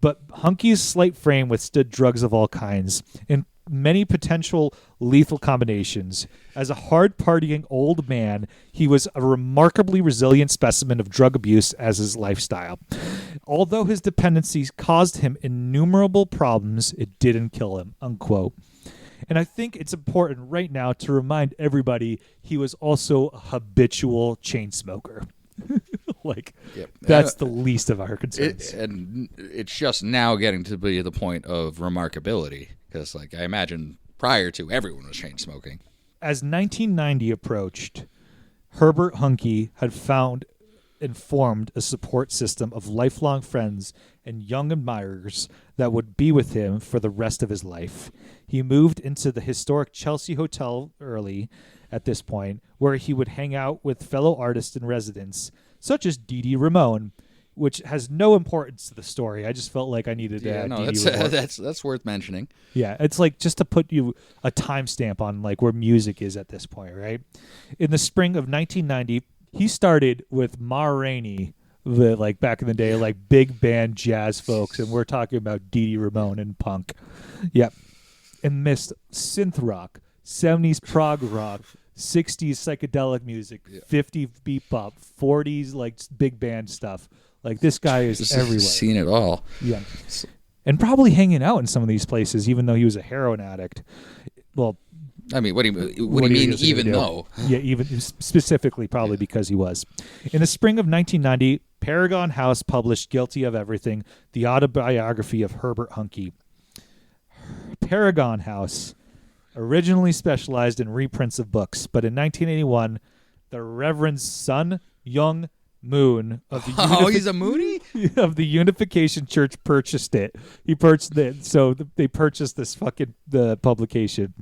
But Huncke's slight frame withstood drugs of all kinds in many potential lethal combinations. As a hard-partying old man, he was a remarkably resilient specimen of drug abuse as his lifestyle. Although his dependencies caused him innumerable problems, it didn't kill him," unquote. And I think it's important right now to remind everybody he was also a habitual chain smoker. That's the least of our concerns. And it's just now getting to be the point of remarkability because, I imagine prior to everyone was chain smoking. As 1990 approached, Herbert Huncke had found and formed a support system of lifelong friends and young admirers that would be with him for the rest of his life. He moved into the historic Chelsea Hotel early at this point, where he would hang out with fellow artists in residence, such as Didi Ramone, which has no importance to the story. I just felt like I needed to add Didi Ramone. That's worth mentioning. Yeah, it's just to put you a timestamp on where music is at this point, right? In the spring of 1990, he started with Ma Rainey, back in the day, big band jazz folks, and we're talking about Didi Ramone and punk. Yep. And missed synth rock, 70s prog rock, 60s psychedelic music, 50s beat pop, 40s big band stuff. This guy is everywhere. Seen it all. Yeah. And probably hanging out in some of these places, even though he was a heroin addict. Well, I mean, what do you mean even though? Yeah, even specifically probably because he was. In the spring of 1990, Paragon House published Guilty of Everything, the autobiography of Herbert Huncke. Paragon House originally specialized in reprints of books, but in 1981, the Reverend Sun Young Moon of the he's a Mooney? of the Unification Church purchased it. He purchased it, so they purchased the publication.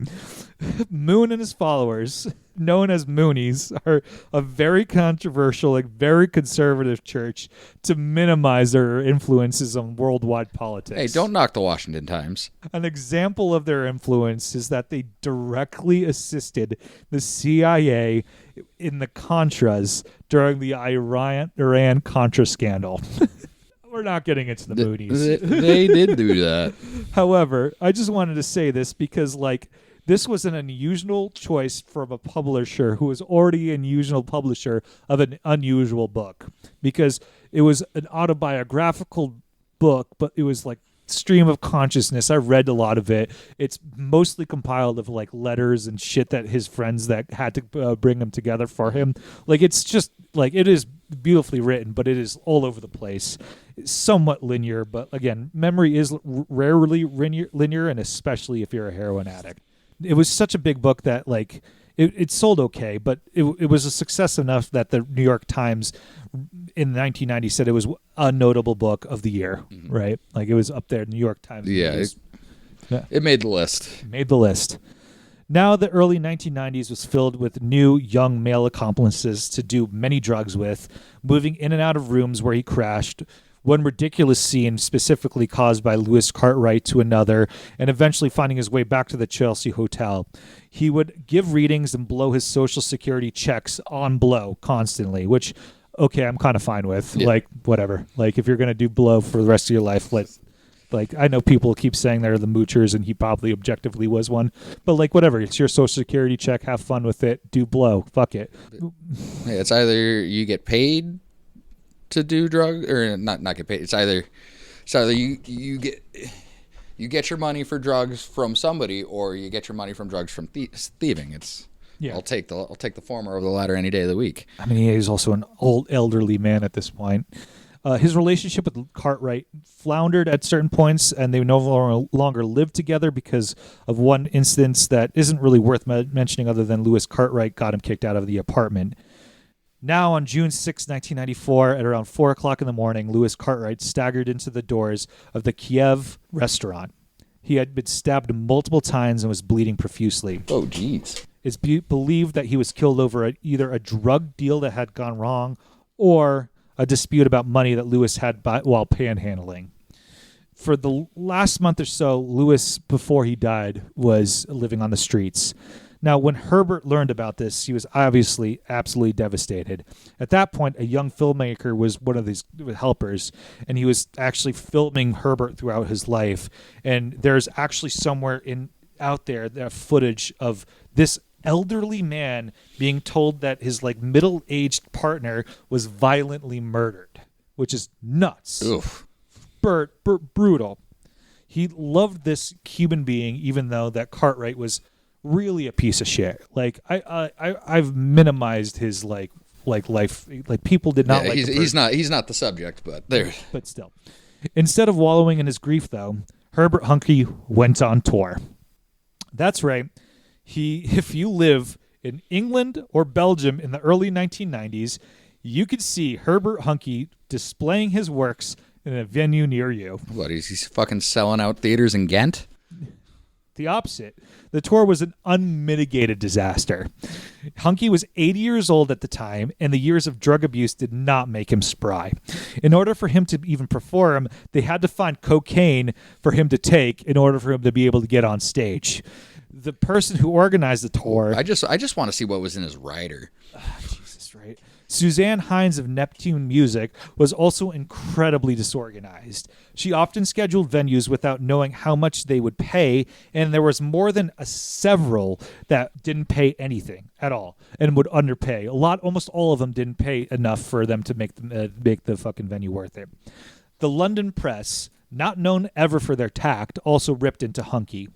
Moon and his followers, known as Moonies, are a very controversial, very conservative church to minimize their influences on worldwide politics. Hey, don't knock the Washington Times. An example of their influence is that they directly assisted the CIA in the Contras during the Iran-Contra scandal. We're not getting into the Moonies. They did do that. However, I just wanted to say this because, this was an unusual choice from a publisher who was already an unusual publisher of an unusual book, because it was an autobiographical book, but it was stream of consciousness. I read a lot of it. It's mostly compiled of letters and shit that his friends that had to bring them together for him. It's just it is beautifully written, but it is all over the place. It's somewhat linear, but again, memory is rarely linear, and especially if you're a heroin addict. It was such a big book that it sold okay, but it was a success enough that the New York Times in 1990 said it was a notable book of the year, right? It was up there, New York Times. Yeah, it made the list. Made the list. Now the early 1990s was filled with new young male accomplices to do many drugs with, moving in and out of rooms where he crashed. One ridiculous scene specifically caused by Lewis Cartwright to another, and eventually finding his way back to the Chelsea hotel. He would give readings and blow his Social Security checks on blow constantly, which, okay, I'm kind of fine with. Yeah. Like, whatever. Like, if you're going to do blow for the rest of your life, like, I know people keep saying they're the moochers, and he probably objectively was one. But, like, whatever. It's your Social Security check. Have fun with it. Do blow. Fuck it. Yeah, it's either you get paid to do drug, or not get paid. It's either you get your money for drugs from somebody, or you get your money from drugs from thieving. It's I'll take the former over the latter any day of the week. I mean, he is also an old elderly man at this point. His relationship with Cartwright floundered at certain points, and they no longer lived together because of one instance that isn't really worth mentioning, other than Lewis Cartwright got him kicked out of the apartment. Now, on June 6, 1994, at around 4 o'clock in the morning, Lewis Cartwright staggered into the doors of the Kiev restaurant. He had been stabbed multiple times and was bleeding profusely. Oh, jeez. It's believed that he was killed over either a drug deal that had gone wrong or a dispute about money that Lewis had while panhandling. For the last month or so, Lewis, before he died, was living on the streets. Now, when Herbert learned about this, he was obviously absolutely devastated. At that point, a young filmmaker was one of these helpers, and he was actually filming Herbert throughout his life. And there's actually somewhere out there that footage of this elderly man being told that his middle-aged partner was violently murdered, which is nuts. Oof. Brutal. He loved this human being, even though that Cartwright was really a piece of shit. Like I've minimized his life. Like people did not like. He's not the subject, but there. But still, instead of wallowing in his grief, though, Herbert Huncke went on tour. That's right. If you live in England or Belgium in the early 1990s, you could see Herbert Huncke displaying his works in a venue near you. What, he's fucking selling out theaters in Ghent? The opposite. The tour was an unmitigated disaster. Huncke was 80 years old at the time, and the years of drug abuse did not make him spry. In order for him to even perform, they had to find cocaine for him to take in order for him to be able to get on stage. The person who organized the tour... I just want to see what was in his rider. Jesus, right? Suzanne Hines of Neptune Music was also incredibly disorganized. She often scheduled venues without knowing how much they would pay, and there was more than several that didn't pay anything at all and would underpay. Almost all of them didn't pay enough for them to make the fucking venue worth it. The London press, not known ever for their tact, also ripped into Huncke.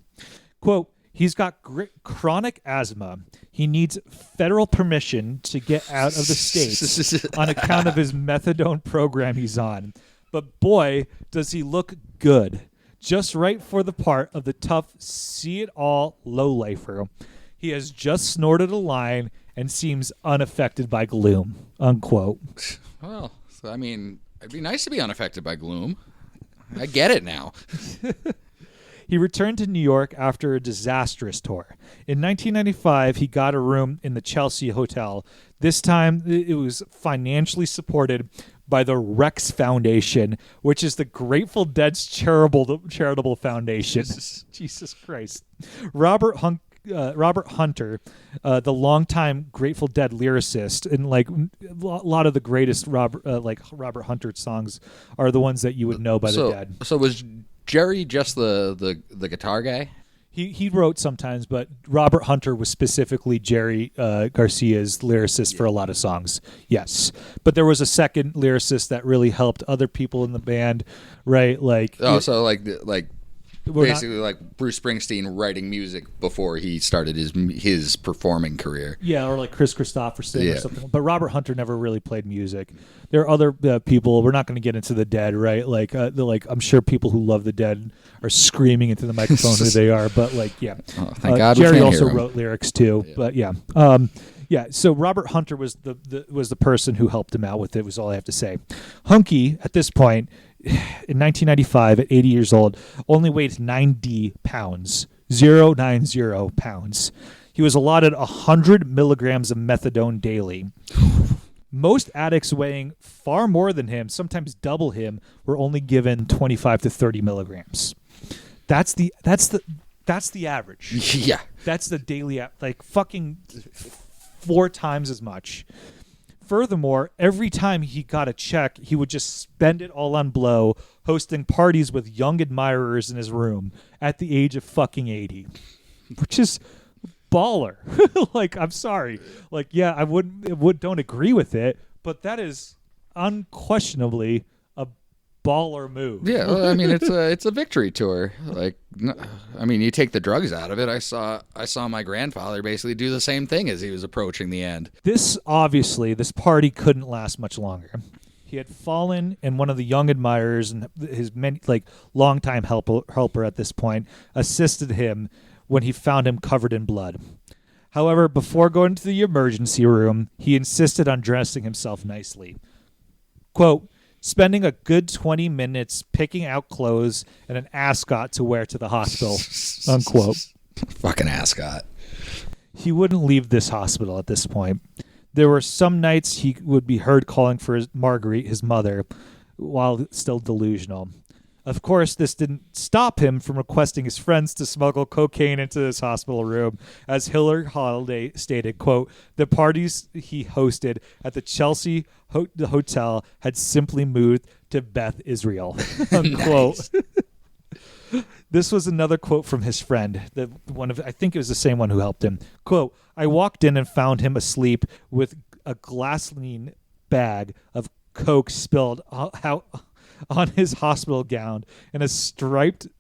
Quote, "He's got chronic asthma. He needs federal permission to get out of the States on account of his methadone program he's on. But boy, does he look good. Just right for the part of the tough, see-it-all lowlifer. He has just snorted a line and seems unaffected by gloom." Unquote. Well, I mean, it'd be nice to be unaffected by gloom. I get it now. He returned to New York after a disastrous tour. In 1995, he got a room in the Chelsea Hotel. This time, it was financially supported by the Rex Foundation, which is the Grateful Dead's charitable foundation. Jesus Christ. Robert Hunter, the longtime Grateful Dead lyricist, and a lot of the greatest Robert Hunter songs are the ones that you would know by the Dead. So was Jerry just the guitar guy? He wrote sometimes, but Robert Hunter was specifically Jerry Garcia's lyricist for a lot of songs. Yes, but there was a second lyricist that really helped other people in the band, right? Basically like Bruce Springsteen writing music before he started his performing career. Yeah, or like Chris Christopherson or something. But Robert Hunter never really played music. There are other people. We're not going to get into the Dead, right? I'm sure people who love the Dead are screaming into the microphone who they are. But thank God Jerry also wrote lyrics too. Yeah. But so Robert Hunter was the person who helped him out with it. Was all I have to say. Huncke at this point, in 1995, at 80 years old, only weighed 90 pounds. 0.090 pounds. He was allotted 100 milligrams of methadone daily. Most addicts weighing far more than him, sometimes double him, were only given 25 to 30 milligrams. That's the average. Yeah. That's the daily, like fucking 4 times as much. Furthermore, every time he got a check, he would just spend it all on blow, hosting parties with young admirers in his room at the age of fucking 80, which is baller. Like, I'm sorry. Like, yeah, I don't agree with it, but that is unquestionably a baller move. Yeah, well, I mean, it's a victory tour. Like, I mean, you take the drugs out of it. I saw my grandfather basically do the same thing as he was approaching the end. This party couldn't last much longer. He had fallen, and one of the young admirers and his longtime helper at this point assisted him when he found him covered in blood. However, before going to the emergency room, he insisted on dressing himself nicely. Quote, spending a good 20 minutes picking out clothes and an ascot to wear to the hospital, unquote. Fucking ascot. He wouldn't leave this hospital at this point. There were some nights he would be heard calling for Marguerite, his mother, while still delusional. Of course, this didn't stop him from requesting his friends to smuggle cocaine into his hospital room. As Hillary Holiday stated, quote, the parties he hosted at the Chelsea hotel had simply moved to Beth Israel, unquote. This was another quote from his friend, I think it was the same one who helped him. Quote, I walked in and found him asleep with a glassine bag of coke spilled out on his hospital gown and a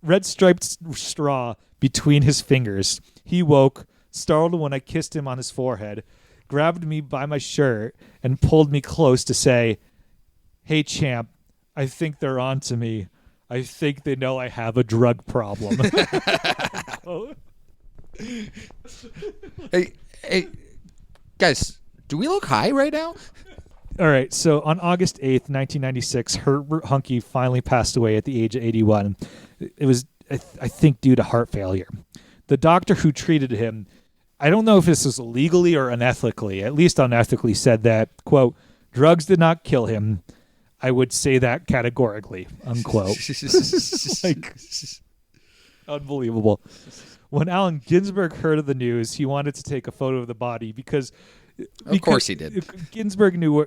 red striped straw between his fingers. He woke, startled when I kissed him on his forehead, grabbed me by my shirt, and pulled me close to say, hey, champ, I think they're on to me. I think they know I have a drug problem. Hey, guys, do we look high right now? All right, so on August 8th, 1996, Herbert Huncke finally passed away at the age of 81. It was, I think, due to heart failure. The doctor who treated him, I don't know if this was illegally or unethically, at least unethically, said that, quote, drugs did not kill him. I would say that categorically, unquote. Like, unbelievable. When Allen Ginsberg heard of the news, he wanted to take a photo of the body because of course he did. Ginsberg knew,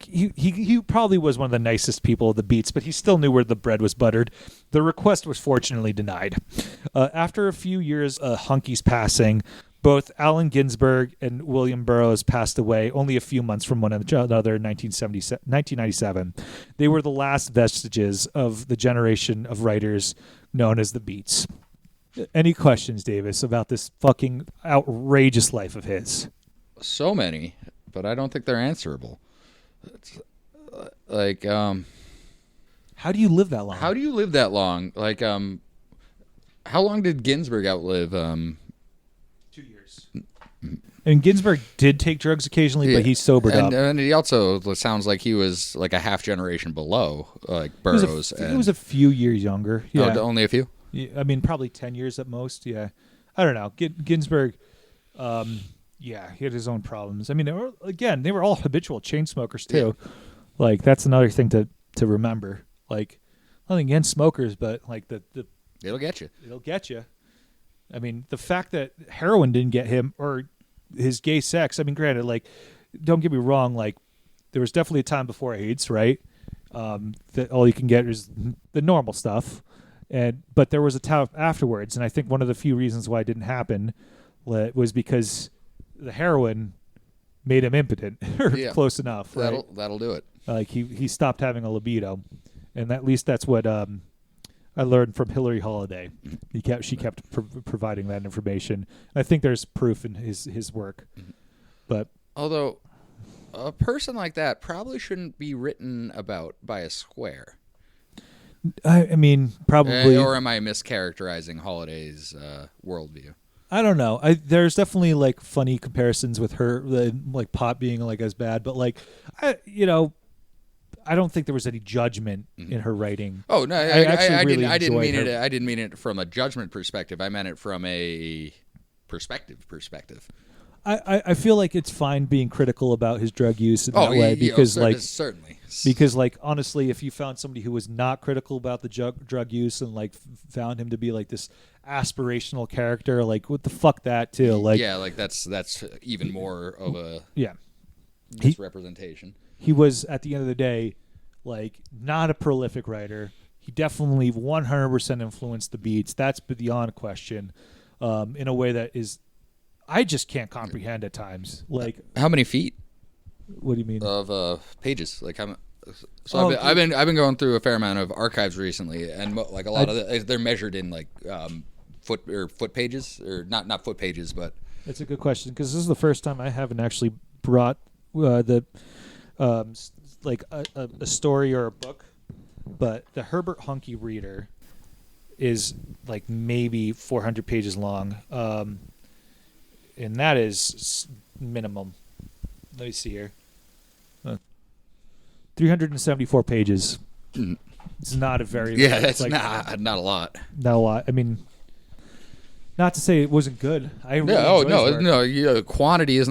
he probably was one of the nicest people of the beats, but he still knew where the bread was buttered. The request was fortunately denied. After a few years of Huncke's passing, both Allen Ginsberg and William Burroughs passed away only a few months from one another in 1997. They were the last vestiges of the generation of writers known as the Beats. Any questions, Davis, about this fucking outrageous life of his? So many, but I don't think they're answerable. It's like, how do you live that long? How do you live that long? Like, how long did Ginsberg outlive? 2 years. And Ginsberg did take drugs occasionally, but he sobered up. And he also sounds like he was like a half generation below, like Burroughs. He was a few years younger. Yeah. Oh, only a few? Yeah, I mean, probably 10 years at most. Yeah. I don't know. Ginsberg, he had his own problems. I mean, they were all habitual chain smokers too. Yeah. Like, that's another thing to remember. Like, nothing against smokers, but like it'll get you. It'll get you. I mean, the fact that heroin didn't get him or his gay sex. I mean, granted, like, don't get me wrong. Like, there was definitely a time before AIDS, right? That all you can get is the normal stuff, but there was a time afterwards, and I think one of the few reasons why it didn't happen was because the heroin made him impotent, or close enough. Right? That'll do it. Like he stopped having a libido, and at least that's what I learned from Hillary Holiday. She kept providing that information. I think there's proof in his work, but although a person like that probably shouldn't be written about by a square. I mean, probably. Or am I mischaracterizing Holiday's worldview? I don't know. There's definitely like funny comparisons with her, like pot being like as bad, but like, I I don't think there was any judgment in her writing. Oh no, I really didn't mean enjoyed it. her. I didn't mean it from a judgment perspective. I meant it from a perspective. I feel like it's fine being critical about his drug use in that way because certainly. Because like honestly, if you found somebody who was not critical about the drug use and like found him to be like this aspirational character, like what the fuck that too? Like like that's even more of a misrepresentation. He was at the end of the day like not a prolific writer. He definitely 100% influenced the beats. That's beyond question. In a way that is, I just can't comprehend at times. Like how many feet? What do you mean of pages? Like how? So I've been going through a fair amount of archives recently, and like a lot of they're measured in like foot pages or not foot pages, but it's a good question because this is the first time I haven't actually brought like a story or a book, but the Herbert Huncke reader is like maybe 400 pages long, and that is minimum. Let me see here. 374 pages. It's not a very that's like, not a lot. Not a lot. I mean, not to say it wasn't good. I really quantity is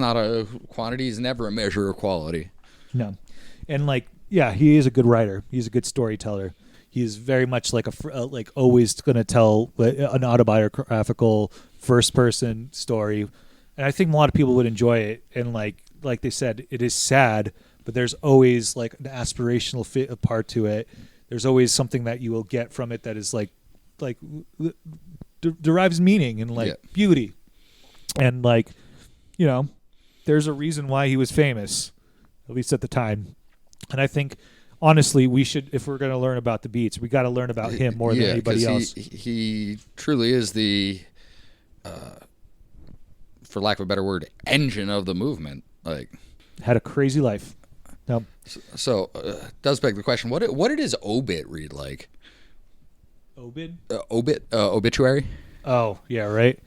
never a measure of quality. No, and like he is a good writer. He's a good storyteller. He is very much like like always going to tell an autobiographical first person story, and I think a lot of people would enjoy it. And like they said, it is sad, but there's always like an aspirational part to it. There's always something that you will get from it that is like derives meaning and like beauty, and like there's a reason why he was famous, at least at the time. And I think honestly, we should, if we're going to learn about the Beats, we got to learn about him more than anybody else. He truly is the, for lack of a better word, engine of the movement. Like, had a crazy life. No. So does beg the question: what did his obit read like? Obituary. Oh yeah, right.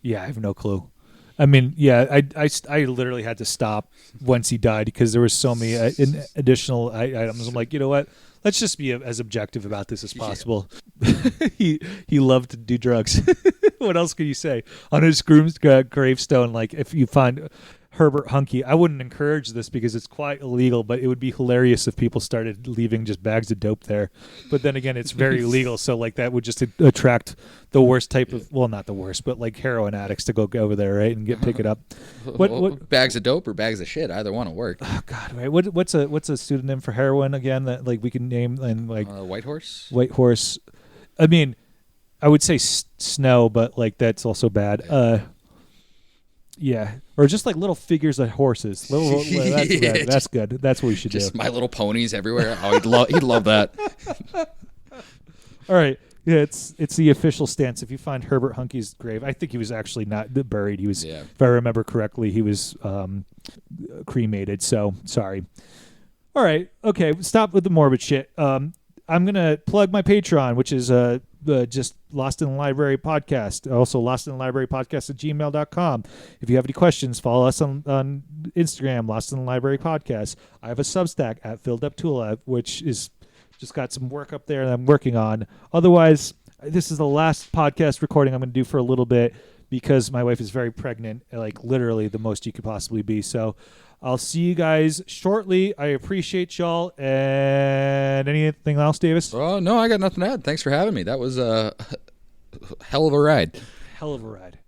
Yeah, I have no clue. I mean, yeah, I literally had to stop once he died because there was so many additional items. I'm like, you know what? Let's just be as objective about this as possible. Yeah. He loved to do drugs. What else can you say? On his gravestone, like if you find Herbert Huncke, I wouldn't encourage this because it's quite illegal, but it would be hilarious if people started leaving just bags of dope there. But then again, it's very illegal, so like that would just attract the worst type of, well, not the worst, but like heroin addicts to go over there, right, and pick it up. What bags of dope or bags of shit? Either one will work. Oh God, right? What's a pseudonym for heroin again that like we can name and like White Horse? White Horse. I mean, I would say snow, but like that's also bad. Yeah, or just like little figures of horses. That's good. That's what we should do. Just My Little Ponies everywhere. Oh, he'd love that. All right, yeah, it's the official stance. If you find Herbert Huncke's grave, I think he was actually not buried. He was, if I remember correctly, he was cremated. So sorry. All right, okay, stop with the morbid shit. I'm gonna plug my Patreon, which is just Lost in the Library Podcast. Also, lostinthelibrarypodcast@gmail.com. If you have any questions, follow us on Instagram, Lost in the Library Podcast. I have a Substack at Fil Deptula, which is just got some work up there that I'm working on. Otherwise, this is the last podcast recording I'm going to do for a little bit because my wife is very pregnant, like literally the most you could possibly be. So I'll see you guys shortly. I appreciate y'all. And anything else, Davis? Oh, no, I got nothing to add. Thanks for having me. That was a hell of a ride. Hell of a ride.